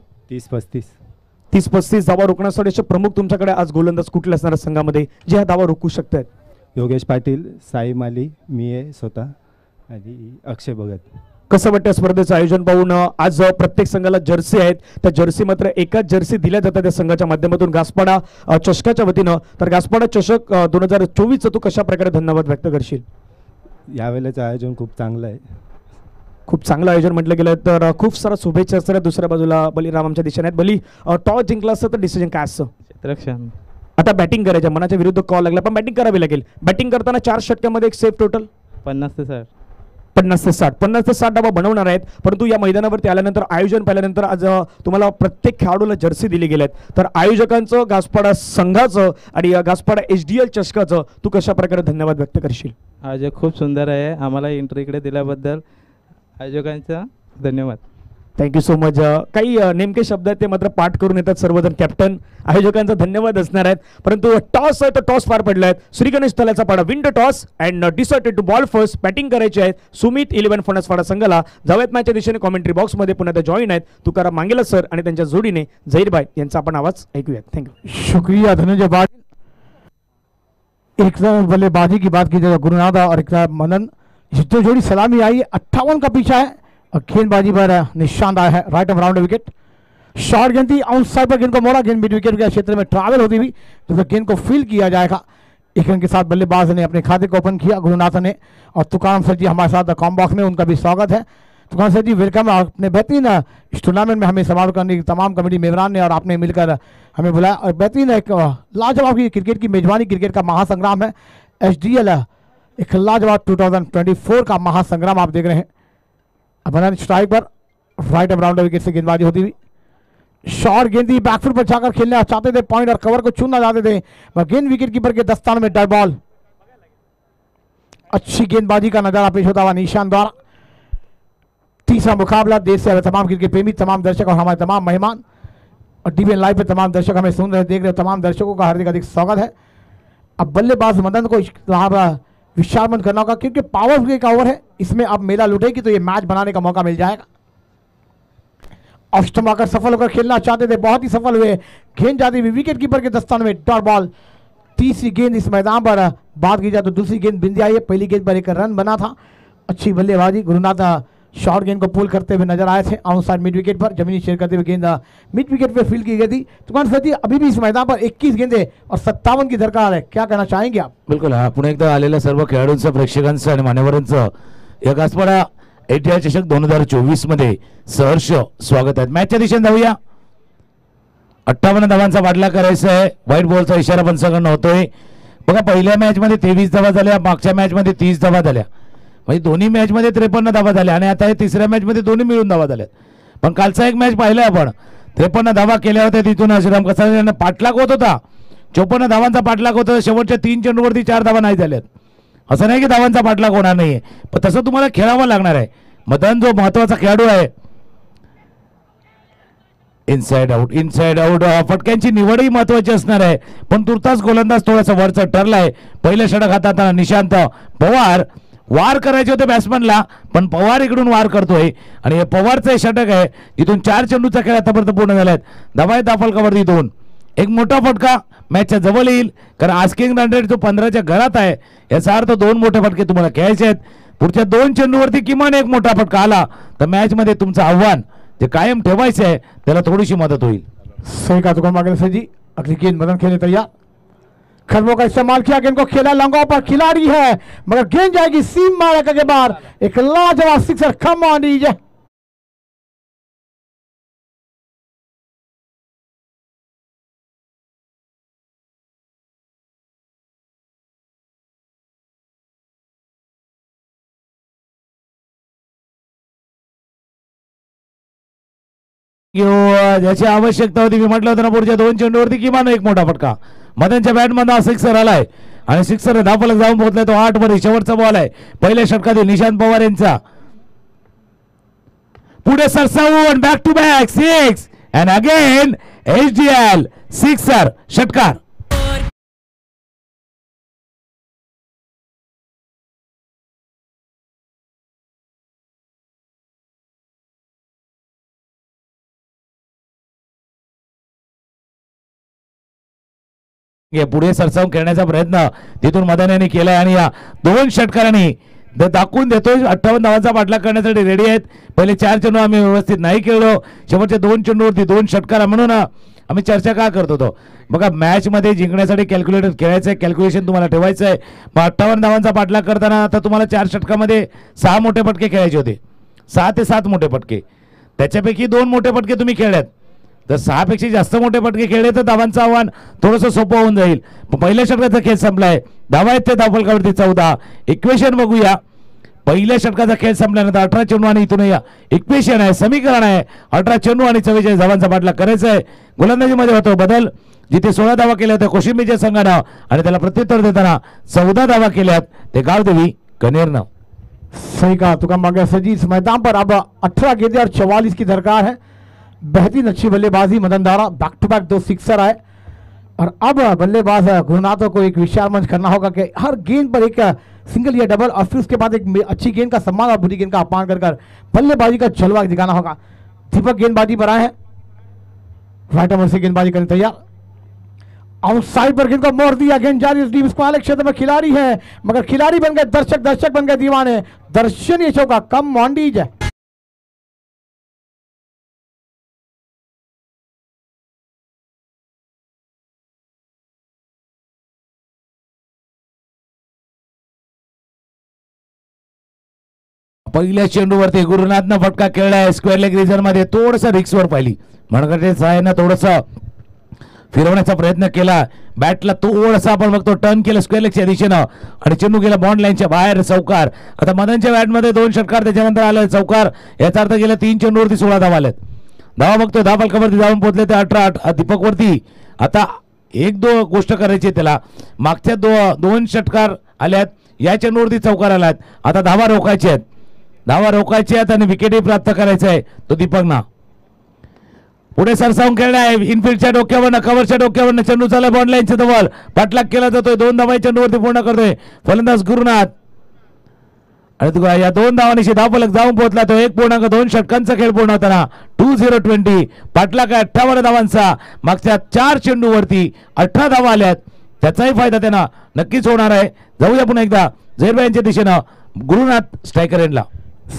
30-35 धावा रोखण्यासाठी असे प्रमुख तुमच्याकडे आज गोलंदाज कुठले असणार संघामध्ये जे हा धावा रोखू शकतात? योगेश पाटील, साई माली, मी आहे स्वतः आणि अक्षय भगत. कसं वाटतं स्पर्धेचं आयोजन पाहून? आज प्रत्येक संघाला जर्सी आहेत, त्या जर्सी मात्र एकाच जर्सी दिल्या जातात त्या संघाच्या माध्यमातून घासपाडा चषकाच्या वतीनं. तर घासपाडा चषक 2024 तू कशा प्रकारे धन्यवाद व्यक्त करशील? यावेळेचं आयोजन खूप चांगलं आहे. खूप चांगलं आयोजन म्हटलं गेलं तर खूप सारा शुभेच्छा असतात. दुसऱ्या बाजूला बलीराम आमच्या दिशेने आहेत. बली, टॉस जिंकला असतं तर डिसिजन काय असतं? क्षेत्ररक्षण. आता बॅटिंग करायचं, मनाच्या विरुद्ध कॉल लागला पण बॅटिंग करावी लागेल. बॅटिंग करताना 4 षटक्यामध्ये एक सेफ टोटल 50 ते 60. 50 ते 60, 50 ते 60 डावा बनवणार आहेत. परंतु या मैदानावरती आल्यानंतर आयोजन पाहिल्यानंतर आज तुम्हाला प्रत्येक खेळाडूला जर्सी दिली गेल्यात. तर आयोजकांचं, घासपाडा संघाचं आणि घासपाडा HDL चषकाचं तू कशा प्रकारे धन्यवाद व्यक्त करशील? आयोजक खूप सुंदर आहे. आम्हाला एंट्री इकडे दिल्याबद्दल आयोजकांचा धन्यवाद. Thank you so much. काही नेमके शब्द आहेत ते मात्र पाठ करून येतात सर्वजण. कॅप्टन, आयोजकांचा धन्यवाद असणार आहेत. परंतु टॉस आहे तर टॉस पार पडला आहे. श्री गणेश तलाचा पाडा win the toss and decided to bowl first. Batting करायची आहे सुमित 11 फणसवाडा संघाला. जावेत मॅचच्या दिशेने कॉमेंट्री बॉक्समध्ये पुन्हा ते जॉईन आहेत तुकाराम मांगेला सर आणि त्यांच्या जोडीने झहीरभाई यांचा आपण आवाज ऐकूयात. थँक्यू. शुक्रिया धनंजय बाज. एक बल्लेबाजी की बात की जाए गुरुनादा और एक मनन, जो जोड़ी सलामी आई 58 का पीछा है और गेंदबाजी पर निशान आया है right of round wicket. Short गेंद थी, आउट साइड पर गेंद को मोड़ा, गेंद मिड विकेट के क्षेत्र में ट्रैवल होती हुई तो गेंद को फील किया जाएगा. एक रन के साथ बल्लेबाज ने अपने खाते को ओपन किया गुरुनाथ ने. और तुकाराम सर जी हमारे साथ कॉम बॉक्स में, उनका भी स्वागत है. तुकाराम सर जी वेलकम. आपने बेहतरीन इस टूर्नामेंट में हमें समारोह करने की तमाम कमेटी मेजबान ने और आपने मिलकर हमें बुलाया और बेहतरीन एक लाजवाब की क्रिकेट की मेजबानी, क्रिकेट का महासंग्राम है HDL, एक लाजवाब 2024 का महासंग्राम आप देख रहे हैं. अब स्ट्राइक पर राइट ऑफ राउंड विकेट से गेंदबाजी होती हुई. शॉर्ट गेंदी बैकफुट पर जाकर खेलना चाहते थे, पॉइंट और कवर को चुनना चाहते थे, पर गेंद विकेट कीपर के दस्तान में डर बॉल. अच्छी गेंदबाजी का नजारा पेश होता हुआ निशान द्वारा. तीसरा मुकाबला देश से तमाम क्रिकेट प्रेमी, तमाम दर्शक और हमारे तमाम मेहमान और DBN लाइव पे तमाम दर्शक हमें सुन रहे, देख रहे, तमाम दर्शकों का हार्दिक अधिक स्वागत है. अब बल्लेबाज मदन को विश्राम करना होगा क्योंकि पावर प्ले का ओवर है. इसमें अब मेला लुटेगी तो ये मैच बनाने का मौका मिल जाएगा. ऑफ स्टंप आकर सफल होकर खेलना चाहते थे, बहुत ही सफल हुए. गेंद जाती हुई विकेट कीपर के दस्तान में डॉट बॉल. तीसरी गेंद इस मैदान पर बात की जाए तो दूसरी गेंद बिंदी आई है. पहली गेंद पर एक रन बना था. अच्छी बल्लेबाजी. गुरुनाथ शॉर्ट गेंद को पुल करते हुए नजर आए थे आउट साइड मिड विकेट पर. जमीनी शेयर करते हुए गेंद मिड विकेट पर फील्ड की गई थी. तुकाराम सर जी अभी भी इस मैदान पर 21 गेंदें और 57 की दरकार है, क्या कहना चाहेंगे आप? बिलकुल. हा पुन्हा एकदा आलेल्या सर्व खेळाडूंचं, प्रेक्षकांचं आणि मान्यवरांचं या घासपाडा HDL चषक 2024 मध्ये सहर्ष स्वागत आहे. मॅचच्या दिशेने जाऊया. 58 धावांचा बाटला करायचा आहे. व्हाईट बॉलचा इशारा पंचाकडनं होतोय. बघा, पहिल्या मॅच मध्ये 23 धावा झाल्या, मागच्या मॅच मध्ये 30 धावा झाल्या, म्हणजे दोन्ही मॅच मध्ये 53 धावा झाल्या आणि आता हे तिसऱ्या मॅच मध्ये दोन्ही मिळून धावा झाल्यात. पण कालचा एक मॅच पाहिला आपण, 53 धावा केल्या होत्या. तिथून श्रीराम कसारे यांना पाठलाग होत होता, 54 धावांचा पाठलाग होता. शेवटच्या 3 चेंडूवरती 4 धावा नाही झाल्यात. असं नाही की धावांचा पाठलाग होणार नाहीये, पण तसं तुम्हाला खेळावं लागणार आहे. मदन जो महत्वाचा खेळाडू आहे, इनसाइड आउट फटक्यांची निवडही महत्वाची असणार आहे. पण तुर्तास गोलंदाज थोडासा वरचा ठरलाय. पहिलं षटक हातात निशांत पवार. वार करायचे होते बॅट्समनला, पण पवार इकडून वार करतोय आणि हे पवारचं षटक आहे. इथून 4 चेंडूचा खेळ आतापर्यंत पूर्ण झालाय. धावा दाफलकावरती 2. एक मोठा फटका मॅचच्या जवळ येईल, कारण आस्किंग रन रेट जो 15च्या घरात आहे, याचा अर्थ 2 मोठे फटके तुम्हाला खेळायचे आहेत. पुढच्या 2 चेंडूवरती किमान एक मोठा फटका आला तर मॅच मध्ये तुमचं आव्हान जे कायम ठेवायचं आहे त्याला थोडीशी मदत होईल. सही का तुकाराम मांगेला सर जी. अगली गेंद मदन खेलने तैयार. खरबों का इस्तेमाल किया, गेंद को खेला लंगों पर, खिलाड़ी है मगर गेंद जाएगी सीम मारे के बाहर. एक लाजवाब सिक्सर. Come on DJ. ज्याची आवश्यकता होती, मी म्हटलं होतं ना, पुढच्या 2 चेंडूवरती किमान एक मोठा फटका. मदनच्या बॅटमधून सिक्सर आलाय आणि सिक्सर धावफलक जाऊन पोहोचलाय. तो 8 वर शेवटचा बॉल आहे पहिल्या षटकातील निशांत पवार यांचा. पुढे सरसावून back to back 6 and again HDL sixer षटकार. पुढे सरसावून खेळण्याचा प्रयत्न तिथून मदन यांनी केलाय आणि या 2 षटकारांनी दाखवून देतोय 58 धावांचा पाठलाग करण्यासाठी रेडी आहेत. पहिले 4 चेंडू आम्ही व्यवस्थित नाही खेळलो, शेवटच्या 2 चेंडूवरती 2 षटकार, म्हणून आम्ही चर्चा का करत होतो. बघा मॅच मध्ये जिंकण्यासाठी कॅल्क्युलेटर खेळायचं आहे, कॅल्क्युलेशन तुम्हाला ठेवायचं आहे. मग 58 धावांचा पाठलाग करताना आता तुम्हाला 4 षटकामध्ये 6 मोठे फटके खेळायचे होते, 6 ते 7 मोठे फटके, त्याच्यापैकी 2 मोठे फटके तुम्ही खेळल्यात. तर 6 पेक्षा जास्त मोठे फटके खेळले तर धावांचं आव्हान थोडंसं सोपं होऊन जाईल. पहिल्या षटकाचा खेळ संपलाय, धावा आहेत ते धावफलकावरती 14. इक्वेशन बघूया. पहिल्या षटकाचा खेळ संपल्यानंतर 18 चेंडू आणि इथून या इक्वेशन आहे, समीकरण आहे. 18 चेंडू आणि 44 धावांचा पाठलाग करायचा आहे. गोलंदाजीमध्ये होतो बदल, जिथे 16 धावा केल्या होत्या कोशिंबीरच्या संघानं आणि त्याला प्रत्युत्तर देताना 14 धावा केल्यात ते गावदेवी कनेरनं. सही कहा तुकाम बांगे सर जी। इस मैदान पर अब 18 गेंदें और 44 की दरकार है। बेहतरीन अच्छी बल्लेबाजी मदन दारा, बैक टू बैक 2 सिक्सर आए और अब बल्लेबाज गुरुनाथों को एक विशाल मंच करना होगा कि हर गेंद पर एक सिंगल या डबल और फिर उसके बाद एक अच्छी गेंद का सम्मान और बुरी गेंद का अपमान कर बल्लेबाजी का जलवा दिखाना होगा। दीपक गेंदबाजी पर आए हैं, राइट हैंड से गेंदबाजी करने तैयार। आउटसाइड पर गेंद को मोड़ दिया, गेंद जारी वाले क्षेत्र में खिलाड़ी है मगर खिलाड़ी बन गए दर्शक, दर्शक बन गए दीवाने। दर्शनीय चौका, कम मॉन्डीज है। पहिल्या चेंडूवरती गुरुनाथनं फटका खेळलाय स्क्वेअर लेग रिजन मध्ये, थोडंसं रिक्सवर पाहिली मनगटे साहेबनं थोडंसं फिरवण्याचा प्रयत्न केला, बॅटला थोडासा आपण बघतो टर्न केलं स्क्वेअर लेगच्या दिशेनं आणि चेंडू गेला बॉन्ड लाईनच्या बाहेर चौकार. आता मदनच्या बॅटमध्ये 2 षटकार, त्याच्यानंतर आलं चौकार. याचा अर्थ गेल्या 3 चेंडूवरती 16 धावा आल्यात. धावा बघतोय धाव फलकावरती जाऊन पोहोचले ते 18 दीपक वरती. आता 1-2 गोष्ट करायची त्याला, मागच्या 2 षटकार आल्यात, या चेंडूवरती चौकार आल्यात. आता धावा रोखायच्या आहेत, धावा रोखायची आहेत आणि विकेटही प्राप्त करायचं आहे तो दीपकना. पुढे सरसावून खेळला आहे, इनफिल्डच्या डोक्यावरनं कव्हरच्या डोक्यावरनं चेंडू चालला बॉन्ड लाईनच्या जवळ, पाठलाग केला जातोय. 2 धावा चेंडूवरती पूर्ण करतोय फलंदाज गुरुनाथ आणि या 2 धावांशी धावफलक जाऊन पोहोचला तो. 1.2 षटकांचा खेळ पूर्ण होताना 2-0-20 पाठलाग आहे 58 धावांचा. मागच्या 4 चेंडूवरती 18 धावा आल्यात, त्याचाही फायदा त्यांना नक्कीच होणार आहे. जाऊया पुन्हा एकदा झहीरभाई यांच्या दिशेनं गुरुनाथ स्ट्रायकर एंडला.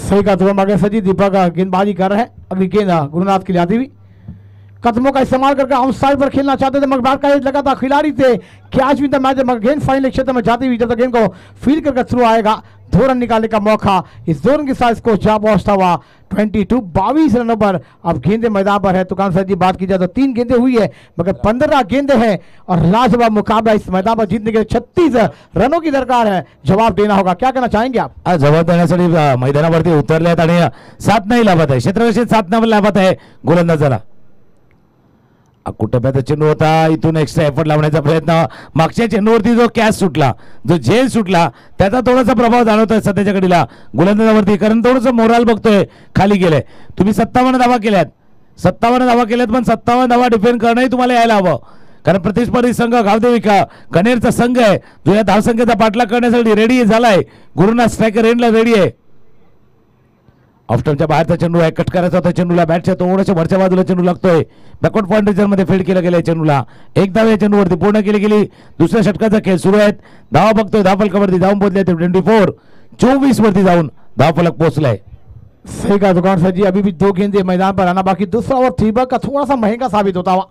सही का तुम आगे सजी, दीपक गेंदबाजी कर रहे हैं। अगली गेंद गुरुनाथ के लिए आती हुई, कदमों का इस्तेमाल करके आउट साइड पर खेलना चाहते थे मगर बैट का एज लगा था, खिलाड़ी थे कैच भी था मैच मगर गेंद फाइनल क्षेत्र में जाती हुई, जब तक गेंद को फील करके थ्रू आएगा 2 रन निकालने का मौका। इस 2 रन के साथ स्कोर जा पहुंचता हुआ 22 रनों पर। अब गेंदे मैदान पर है, तुकान सर जी बात की जाए तो 3 गेंदें हुई है मगर 15 गेंदें हैं और लाजवाब मुकाबला। इस मैदान पर जीतने के लिए 36 रनों की दरकार है, जवाब देना होगा। क्या कहना चाहेंगे आप? जवाब देण्यासाठी मैदानावरती उतरले आणि साथ नाही लाभत आहे, क्षेत्ररक्षक साथ नाही लाभत आहे गोलंदाजाला. कुठं चेंडू होता, इथून एक्स्ट्रा एफर्ट लावण्याचा प्रयत्न. मागच्या चेंडूवरती जो कॅच सुटला, जो झेल सुटला, त्याचा थोडासा प्रभाव जाणवतोय सध्याच्या घडीला गोलंदाजावरती, कारण थोडंसं मोराल बघतोय खाली गेलंय. तुम्ही 57 धावा केल्यात, 57 धावा केल्यात, पण 57 धावा डिफेंड करणंही तुम्हाला यायला हवं, कारण प्रतिस्पर्धी संघ गावदेवी कनेरचा संघ आहे जो या धावसंख्येचा पाठलाग करण्यासाठी रेडी झालाय. गुरुनाथ स्ट्रायकर एंडला रेडी आहे. ऑफस्टमच्या बाहेरचा चेंडू आहे, कट करायचा होता चेंडूला, बॅटच्या थोड्याशा वरच्या बाजूला चेंडू लागतोय. बॅकवर्ड पॉइंट रिजन मध्ये फील्ड केलं गेलं चेंडूला. 1 धाव या चेंडूवरती पूर्ण केली गेली. दुसऱ्या षटकाचा खेळ सुरू आहे. धावा बघतोय धावफलकावरती जाऊन पोहोचले ते 24 वरती जाऊन धावफलक पोहोचलाय. सही का दुकान सर जी, अभी भी 2 गेंदे मैदान पर आना बाकी। दूसरा ओवर दीपक का थोड़ा सा महंगा साबित होता हुआ।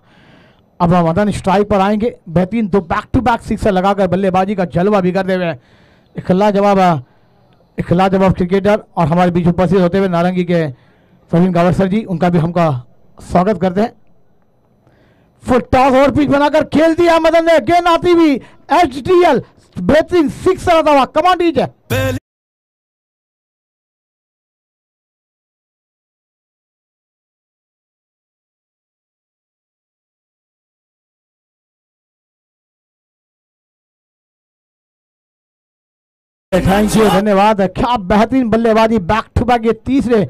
अब मदन स्ट्राइक पर आएंगे, बेहतरीन 2 बैक टू बैक सिक्सर लगाकर बल्लेबाजी का जलवा भी करते हुए एक लाजवाब क्रिकेटर और हमारे बीच उपस्थित होते हुए नारंगी के प्रवीण गावस्कर जी, उनका भी हमका स्वागत करते हैं। फुट टॉस और पिच बनाकर खेल दिया मदन ने, गेंद आती हुई HDL बेहतरीन सिक्सर आता हुआ, कमांड दीजिए। थैंक यू, धन्यवाद। क्या बेहतरीन बल्लेबाजी, बैक टू बैक ये तीसरे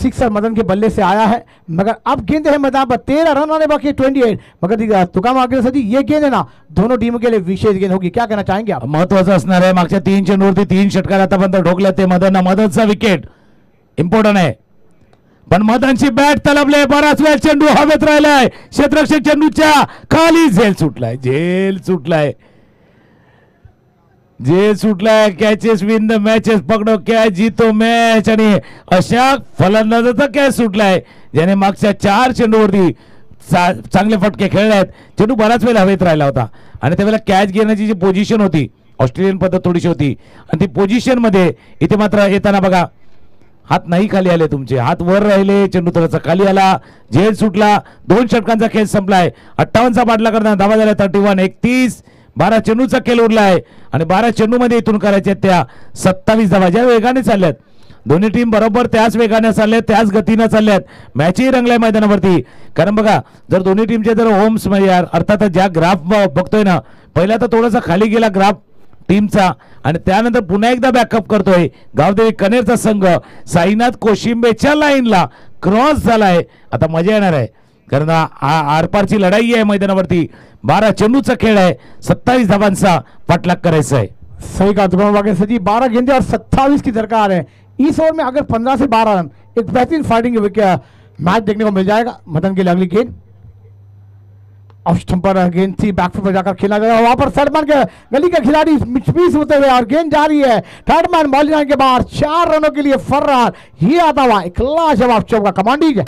सिक्सर मदन के बल्ले से आया है मगर अब गेंद है मैदान पर, 13 रन आने बाकी 28 मगर तुकाम आगे सर जी ये गेंद है ना दोनों टीमों के लिए विशेष गेंद होगी। क्या कहना चाहेंगे आप? महत्वाचं असणार आहे. मागच्या 3 चेंडूवरती 3 षटकार आतापर्यंत ढोकले ते मदनचा विकेट इम्पॉर्टंट आहे, पण मदनची बॅट तलबले, बराच वेळ चेंडू हवेत राहिलाय, क्षेत्ररक्षक चेंडूच्या खाली झेल सुटलाय. जे सुटलाय कॅचेस विन द मॅचेस, पकडो कॅच जीतो मॅच, आणि अशा फलंदाजाचा कॅच सुटलाय ज्याने मागच्या 4 चेंडूवरती चांगले फटके खेळले आहेत. चेंडू बराच वेळ हवेत राहिला होता आणि त्यावेळेला कॅच घेण्याची जी पोझिशन होती ऑस्ट्रेलियन पद्धत थोडीशी होती आणि ती पोझिशन मध्ये इथे मात्र येताना बघा हात नाही खाली आले, तुमचे हात वर राहिले, चेंडू थोडासा खाली आला, झेल सुटला, 2 षटकांचा खेळ संपलाय. 58चा बाटला करताना धावा झाल्या 31. 31 12 चेंडूचा खेळ उरलाय आणि 12 चेंडू मध्ये इथून करायच्या त्या 27 धावा ज्या वेगाने चालल्यात. दोन्ही टीम बरोबर त्याच वेगाने चालल्यात, त्याच गतीने चालल्यात. मॅचही रंगलाय मैदानावरती. कारण बघा जर दोन्ही टीमचे जर होम्स म्हणजे अर्थात ज्या ग्राफ बघतोय ना, पहिला तर थोडासा खाली गेला ग्राफ टीमचा आणि त्यानंतर पुन्हा एकदा बॅकअप करतोय गावदेवी कनेरचा संघ. साईनाथ कोशिंबेच्या लाईनला क्रॉस झालाय. आता मजा येणार आहे कारण आरपारची लढाई आहे मैदानावरती. 12 चेंडूचा खेळ आहे, 27 धावांचा पाठलाग करायचा आहे. सही कहा दुकान वाकई से जी, 12 गेंदे और 27 की दरकार है. इस ओवर में अगर 15 से 12 रन एक बेहतरीन फाइटिंग मैच देखने को मिल जाएगा. मदन के लिए अगली गेंद ऑफ स्टंप पर गेंद थी, बैकफुट पर जाकर खेला गया. वहां पर थर्ड मैन के गली का खिलाड़ी मिचपीस होते हुए और गेंद जारी है. थर्ड मैन बॉल जाने के बाद 4 रनों के लिए फर्रार. ये आता हुआ एक लाजवाब चौका कमांडी है.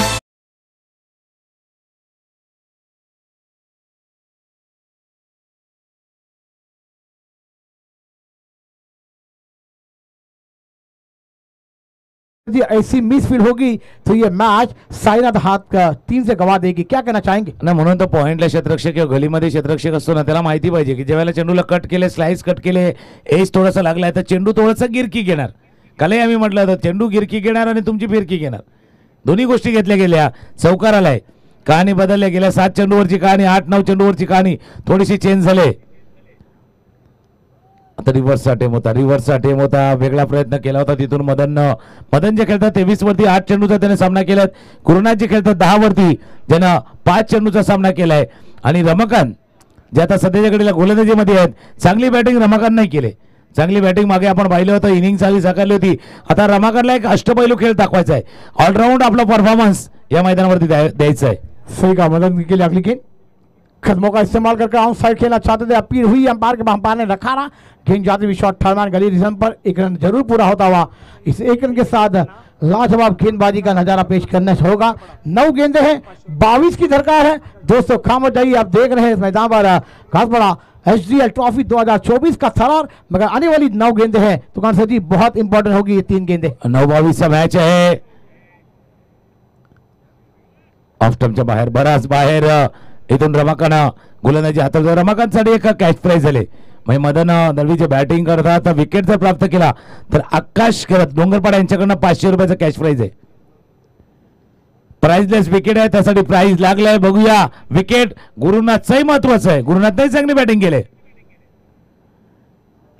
यदि ऐसी मिस फील होगी तो ये मैच साईनाथ हाथ का 3 से गवा देगी. क्या कहना चाहेंगे? ना म्हणून तो पॉइंटला क्षेत्ररक्षक किंवा गलीमध्ये क्षेत्ररक्षक असतो ना, त्याला माहिती पाहिजे की ज्यावेळेला चेंडूला कट केले, स्लाइस कट केले, एज थोडासा लागलाय तर चेंडू थोडासा गिरकी घेणार. कालही आम्ही म्हटलं होतं चेंडू गिरकी घेणार आणि तुमची फिरकी घेणार. दोन्ही गोष्टी घेतल्या गेल्या. चौकार आलाय, कहाणी बदलल्या गेल्या. 7 चेंडूवरची कहाणी 8-9 चेंडूवरची कहाणी थोडीशी चेंज झाले. आता रिव्हर्सचा अटेम होता, वेगळा प्रयत्न केला होता तिथून मदन जे खेळतात 23 वरती 8 चेंडूचा त्याने सामना केलाय. गुरुनाथ जे खेळतात 10 वरती ज्यानं 5 चेंडूचा सामना केलाय. आणि रमाकांत जे आता सध्याच्या घडीला गोलंदाजीमध्ये आहेत, चांगली बॅटिंग रमाकांत नाही केले. चांगली बॅटिंग मागे आपण पाहिलं होतं, इनिंग चांगली साकारली होती. आता रमाकांतला एक अष्टपैलू खेळ दाखवायचा आहे. ऑलराऊंड आपला परफॉर्मन्स या मैदानावरती द्यायचा आहे. सही कहा मदन के लिए अगली गेंद कदमों का इस्तेमाल करके आउट साइड खेलना चाहते थे. अपील हुई अंपायर के अंपायर ने रखा रहा. गेंद जाती हुई शॉट थर्ड मैन गली रिजन पर 1 रन जरूर पूरा होता हुआ. इस 1 रन के साथ लाजवाब गेंदबाजी का नजारा पेश करना होगा. 9 गेंदे हैं, 22 की दरकार है. दोस्तों खामोश जाइए, आप देख रहे हैं इस मैदान पर खास बड़ा एचडीएल ट्रॉफी 2024 का थरार. मगर आने वाली 9 गेंदे हैं तो कौन सा जी बहुत इंपॉर्टेंट होगी ये 3 गेंदे. 9-22 मैच है. ऑफ स्टंपच्या बाहेर बराच बाहेर इथून रमाकांत गोलंदाजी हातात. रमाकांतसाठी एक कॅच प्राइज झाले. म्हणजे मदन दळवीचे बॅटिंग करतात, विकेट जर प्राप्त केला तर आकाश करत डोंगरपाडा यांच्याकडनं 500 रुपयाचा कॅश प्राइज आहे. प्राइजलेस विकेट आहे, त्यासाठी प्राइज लागलाय. बघूया विकेट गुरुनाथचंही महत्वाचं आहे. गुरुनाथने चांगली बॅटिंग केले,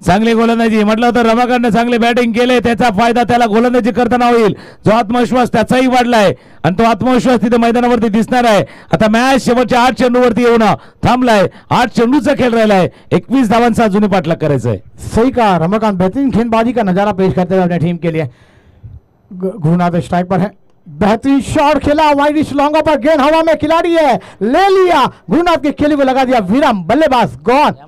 चांगली गोलंदाजी. म्हटलं होतं रमाकांतने चांगले बॅटिंग केले, त्याचा फायदा त्याला गोलंदाजी करताना होईल. जो आत्मविश्वास त्याचाही वाढलाय आणि तो आत्मविश्वास तिथे मैदानावरती दिसणार आहे. आता मॅच शेवटच्या 8 चेंडूवरती येऊन थांबलाय. 8 चेंडूचा खेळ राहिलाय. 21 धावांचा अजूनही पाठलाग करायचा आहे. सही कहा रमाकांत बेहतरीन गेंदबाजी का नजारा पेश करते हुए अपने टीम के लिए. गुरुनाथ स्ट्राइक पर है, बेहतरीन शॉट खेला वाइड लॉन्गा पर. गेंद हवा में, खिलाड़ी है, ले लिया. गुरुनाथ के खेल को लगा दिया विराम. बल्लेबाज गॉन.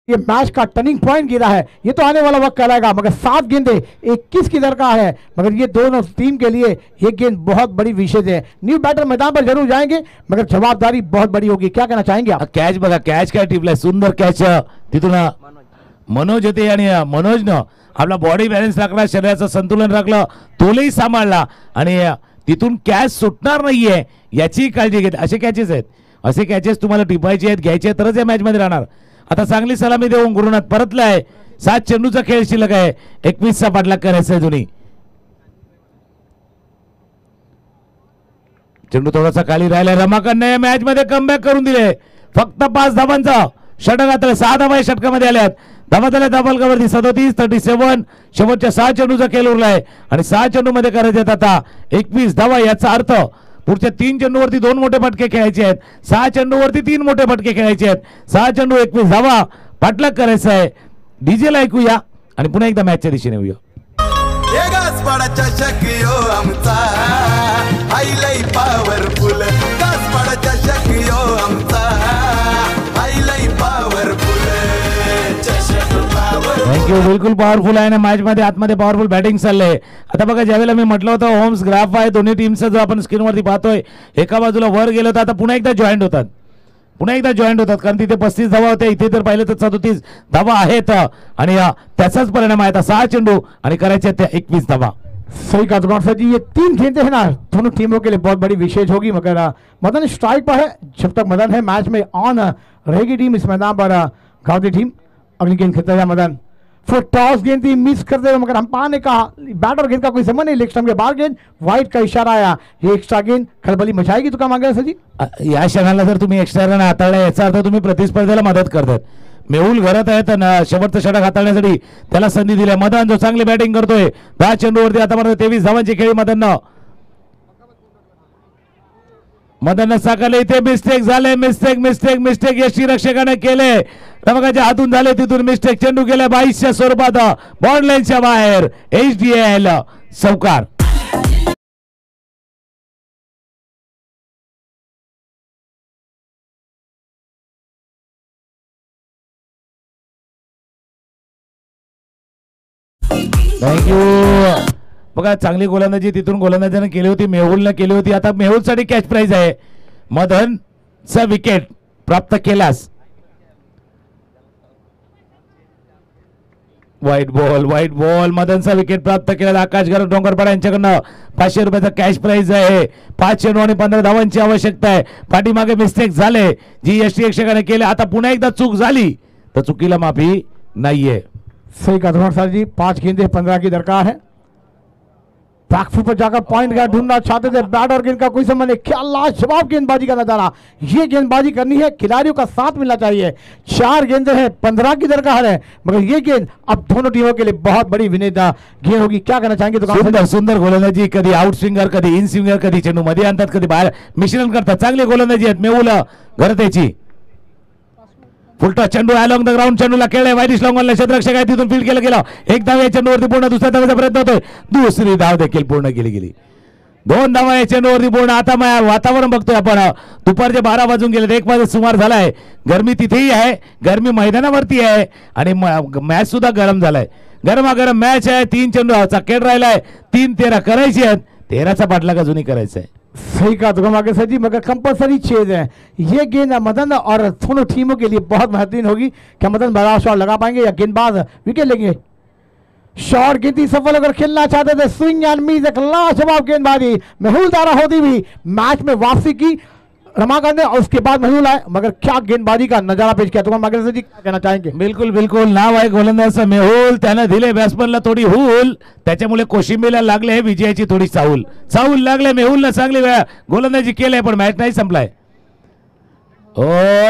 ये मैच का टर्निंग पॉइंट गिरा है. ये तो आने वाला वक्त कहलाएगा. मगर 7 गेंदे 21 की दरकार है. मगर ये दोनों टीम के लिए ये गेंद बहुत बड़ी विशेष है. न्यू बैटर मैदान पर जरूर जाएंगे मगर जवाबदारी बहुत बड़ी होगी. क्या कहना चाहेंगे आप? कॅच बघा, कॅच काय टिपलाय, सुंदर कॅच. तिथून मनोज होते आणि मनोजनं आपला बॉडी बॅलन्स राखला, शरीराचं संतुलन राखलं, तोलही सांभाळला आणि तिथून कॅच सुटणार नाहीये याची काळजी घेत. असे कॅचेस आहेत, असे कॅचेस तुम्हाला टिपायचे आहेत, घ्यायचे आहेत तरच या मॅच मध्ये राहणार. आता चांगली सलामी देऊन गुरुनाथ परतलाय. 7 चेंडूचा खेळ शिल्लक आहे. 21चा पाठलाग करायचा आहे दोन्ही. चेंडू थोडासा खाली राहिला. रमाकांतने मॅच मध्ये कमबॅक करून दिले. फक्त 5 धावांचा षटक हाताळले 6 धावा या षटकामध्ये आल्यात. धावा झाल्या धाबालकावरती 37-37. शेवटच्या 6 चेंडूचा खेळ उरलाय आणि 6 चेंडू मध्ये करायचे आता 21 धावा. याचा अर्थ पुढच्या 3 चेंडूवरती 2 मोठे फटके खेळायचे आहेत. 6 चेंडूवरती 3 मोठे फटके खेळायचे आहेत. 6 चेंडू 21 धावा पाठलाग करायचा आहे. डीजेला ऐकूया आणि पुन्हा एकदा मॅचच्या दिशेने येऊया. हे घासपाडाच्या शकियो आमचा हायलाई पॉवरफुल, घासपाडाच्या शकियो आमचा हायलाई पॉवरफुल, चषक पॉवर. थँक्यू. बिलकुल पॉवरफुल आहे ना मॅच मध्ये. आतमध्ये पॉवरफुल बॅटिंग चाललंय. आता बघा ज्यावेळेला मी म्हटलं होतं होम्स ग्राफ आहे दोन्ही टीमचा जो आपण स्क्रीनवरती पाहतोय एका बाजूला वर गेलो तर आता पुन्हा एकदा जॉईंट होतात. पुन्हा एकदा जॉईंट होतात कारण तिथे 35 धावा होत्या. इथे तर पाहिलं तर 37 धावा आहेत आणि त्याचाच परिणाम आहे. आता 6 चेंडू आणि करायचे त्या 21 धावा. सही कहा दुकान सर जी, ये 3 गेंदें हैं ना दोनों टीमों के लिए बहुत बड़ी विशेष होगी, मगर मदन स्ट्राइक पर है. जब तक मदन है मैच में ऑन रहेगी टीम इस मैदान पर. गावती टीम अगली गेंद खेलता है मदन. फिर टॉस गेंद थी मिस कर दे, मगर अंपायर ने कहा बैट और गेंद का कोई संबंध नहीं, लेग स्टंप के बाहर गेंद, वाइड का इशारा आया. ये एक्स्ट्रा गेंद खलबली मचाएगी तो क्या मांगे सर जी? या क्षणाला जर तुम्ही एक्स्ट्रा रन हाताळला याचा अर्थ तुम्ही प्रतिस्पर्धेला मदत करतात. मेहुल घरात आहे तर शेवटचं षटक हाताळण्यासाठी त्याला संधी दिली. मदन जो चांगली बॅटिंग करतोय 10 चेंडूवरती आतापर्यंत 23 धावांची खेळी मदननं साकारले. इथे मिस्टेक झाले. मिस्टेक यष्टीरक्षकाने केले. रमकाच्या हातून झाले तिथून मिस्टेक. चेंडू गेला 22च्या स्वरूपात बॉन्ड लाईनच्या बाहेर. HDL चौकार. थँक्यू. बघा चांगली गोलंदाजी तिथून गोलंदाजीने केली होती, मेहुलने केली होती. आता मेहुलसाठी कॅच प्राइज आहे. मदनचा विकेट प्राप्त केलास. व्हाईट बॉल मदनचा विकेट प्राप्त केला. आकाश गरज डोंगरपाडा यांच्याकडनं 500 रुपयाचा कॅश प्राइज आहे. 5 चेंडू आणि 15 धावांची आवश्यकता आहे. पाठीमागे मिस्टेक झाले जी यष्टीरक्षकाने केले. आता पुन्हा एकदा चूक झाली तर चुकीला माफी नाहीये. सही कहा दुकान सर जी, 5 गेंदें 15 की दरकार है. बैकफुट पर जाकर पॉइंट का ढूंढना चाहते थे, बैट और गेंद का कोई संबंध नहीं. क्या लाजवाब गेंदबाजी का नजारा. ये गेंदबाजी करनी है, खिलाड़ियों का साथ मिलना चाहिए. 4 गेंदें हैं 15 की दरकार है, मगर ये गेंद अब दोनों टीमों के लिए बहुत बड़ी विनेता गेंद होगी. क्या कहना चाहेंगे दुकान सुंदर सुंदर गोलंदाजी. कधी आउट स्विंगर, कधी इन स्विंगर, कधी चेंडू मध्ये आणतात, कधी बाहेर मिश्रण करतात. चांगली गोलंदाजी आहेत मेहुल घरतेची. फुलटा चेंडू अलॉंग द ग्राउंड. चेंडूला खेळ वायरिश लॉंगॉनला क्षेत्ररक्षक आहे तिथून फील्ड केलं गेलं. एक धाव या चेंडूवरती पूर्ण. दुसऱ्या धावाचा प्रयत्न होतोय. दुसरी धाव देखील पूर्ण केली गेली. 2 धावा या चेंडूवरती पूर्ण. आता वातावरण बघतोय आपण. दुपारचे 12 वाजून गेले. 1 वाजे सुमार झालाय. गरमी तिथेही आहे, गरमी मैदानावरती आहे आणि मॅच सुद्धा गरम झालाय. गरमागरम मॅच आहे. 3 चेंडूचा खेळ राहिलाय. 3-13 करायची आहेत. 13चा पाठलाग अजूनही करायचा आहे. सही कहा दुकान आगे सर जी, मगर कंपल्सरी चेज है. ये गेंद मदन और दोनों टीमों के लिए बहुत महत्वपूर्ण होगी. क्या मदन बड़ा शॉट लगा पाएंगे या गेंदबाज विकेट लेंगे? शॉट गेंदी सफल अगर खेलना चाहते थे. स्विंग एंड मिस, एक लाजवाब गेंदबाजी. मेहुल दारा होती भी मैच में वापसी की रमाकांत ने और उसके बाद मेहुल आए, मगर क्या गेंदबाजी का नजारा पेश किया. दुकान आगे सर जी क्या कहना चाहेंगे? बिलकुल बिलकुल. नाव आहे गोलंदाज मेहुल. त्यानं दिले बॅट्समनला थोडी हूल, त्याच्यामुळे कोशिंबीला लागले हे विजयाची थोडी चाहूल लागले. मेहुलनं चांगली गोलंदाजी केली पण मॅच नाही संपलाय. ओ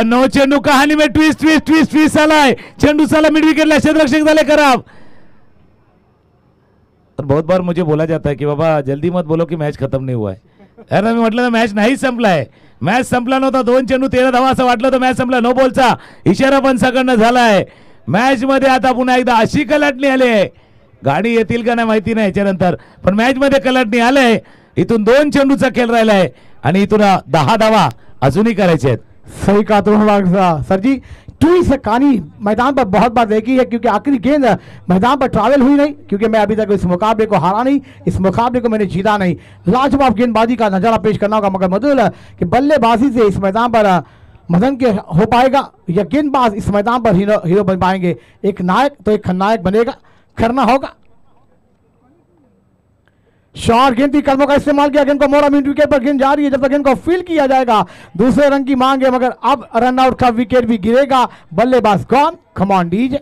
नो चेंडू कहानी में ट्विस्ट आलाय. चेंडू साला मिड विकेटला क्षेत्ररक्षक झाले खराब. तर बहुत बार मुझे बोला जाता है कि बाबा जल्दी मत बोलो कि मैच खत्म नहीं हुआ है. यार मी म्हटलं मॅच नाही संपलाय. मॅच संपला नव्हता. 2 चेंडू 13 धावा असं वाटलं तर मॅच संपला. नो बॉलचा इशारा पण सगळं झालाय. मॅच मध्ये आता पुन्हा एकदा अशी कलाटणी आली आहे. गाडी येतील का नाही माहिती नाही याच्यानंतर, पण मॅच मध्ये कलाटणी आलंय. इथून 2 चेंडूचा खेळ राहिलाय आणि इथून 10 धावा अजूनही करायचे आहेत. सही कहा तो सर जी, ट्विस्ट कहानी मैदान पर बहुत बार देखी है, क्योंकि आखिरी गेंद मैदान पर ट्रैवल हुई नहीं, क्योंकि मैं अभी तक इस मुकाबले को हारा नहीं, इस मुकाबले को मैंने जीता नहीं. लाजवाब गेंदबाजी का नजारा पेश करना होगा, मगर मधुल कि बल्लेबाजी से इस मैदान पर मदन के हो पाएगा या गेंदबाज इस मैदान पर हीरो बन पाएंगे. एक नायक तो एक खलनायक बनेगा, करना होगा. शॉर्ट गेंद की कलमों का इस्तेमाल किया. गेंद को मोड़ा मिड विकेट पर गेंद जा रही है. जब तक गेंद को फील किया जाएगा दूसरे रन की मांग है, मगर अब रन आउट का विकेट भी गिरेगा. बल्लेबाज गॉन. Come on DJ.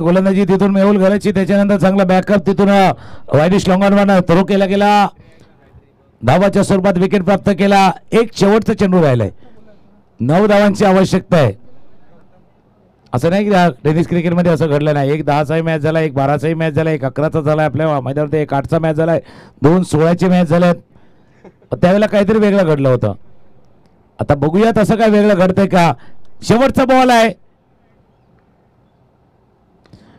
गोलंदाजी तिथून मेहुल घराची, त्याच्यानंतर चांगला बॅकअप तिथून वायडिश लॉंगॉन थ्रो केला गेला, धावाच्या स्वरूपात विकेट प्राप्त केला. एक शेवटचा चेंडू राहिलाय, 9 धावांची आवश्यकता आहे. असं नाही की टेनिस क्रिकेटमध्ये असं घडलं नाही. एक 10चाही मॅच झाला, एक 12चाही मॅच झाला, एक 11चा झाला आपल्या मैदानावरती, एक 8चा मॅच झालाय, 2 16चे मॅच झालेत. त्यावेळेला काहीतरी वेगळं घडलं होतं. आता बघूयात असं काय वेगळं घडतंय का. शेवटचा बॉल आहे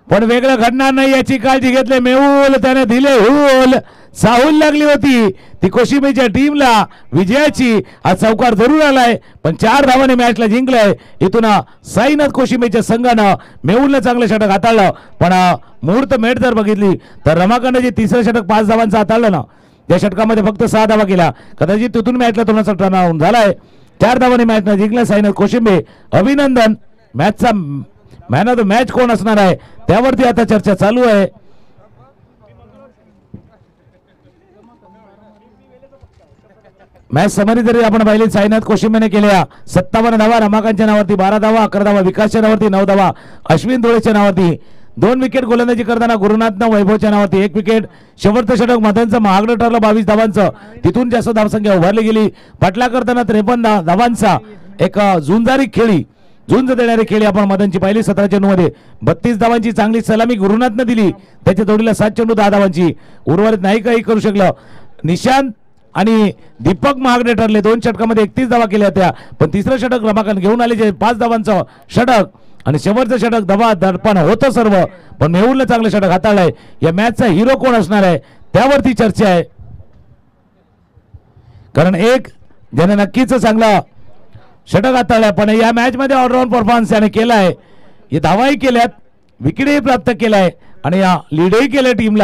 पण वेगळं घडणार नाही याची काळजी घेतली मेहुल. त्याने दिले हुल, साहूल लागली होती ती कोशिमेच्या टीमला विजयाची. हा चौकार जरूर आलाय पण 4 धावांनी मॅचला जिंकलंय. इथून साईनाथ कोशिमेच्या संघानं मेहुलनं चांगलं षटक हाताळलं, पण मुहूर्त मेट जर बघितली तर रमाकांतचे तिसरं षटक 5 धावांचं हाताळलं ना. त्या षटकामध्ये फक्त 6 धावा केल्या, कदाचित तिथून मॅचला थोडासा टर्नआउट झालाय. 4 धावांनी मॅचनं जिंकलं साईनाथ कोशिंबे, अभिनंदन. मॅचचा मॅन ऑफ द मॅच कोण असणार आहे त्यावरती आता चर्चा चालू आहे. मॅच समरी जरी आपण पाहिली साईनाथ कोशिंबेने केल्या 57 धावा, रमाकांतच्या नावावरती 12 धावा, 11 धावा विकासच्या नावावरती, 9 धावा अश्विन धुळेच्या नावावरती, 2 विकेट गोलंदाजी करताना गुरुनाथनं वैभवच्या नावावरती 1 विकेट. शेवटचं षटक मदनचं महागडं ठरलं 22 धावांचं, तिथून जास्त धावसंख्या उभारली गेली. पाटला करताना 53 धावांचा एक झुंजारी खेळी, झुंज देणारी खेळी आपण मदनची पाहिली. 17 चेंडूमध्ये 32 धावांची चांगली सलामी गुरुनाथनं दिली, त्याच्या जोडीला 7 चेंडू 10 धावांची. उर्वरित नाही काही करू शकलं. निशांत आणि दीपक महागडे ठरले, 2 षटकामध्ये 31 धावा केल्या होत्या, पण तिसरं षटक रमाकांत घेऊन आले जे 5 धावांचं षटक, आणि शेवटचं षटक दबा दडपण होतं सर्व, पण मेहुलनं चांगलं षटक हाताळलंय. या मॅचचा हिरो कोण असणार आहे त्यावरती चर्चा आहे, कारण एक ज्याने नक्कीच चांगला षटक हाताळलाय, पण या मॅच मध्ये ऑलराऊंड परफॉर्मन्स याने केलाय. हे धावाही केल्यात, विकेटही प्राप्त केलाय आणि या लीडही केल्या टीमला.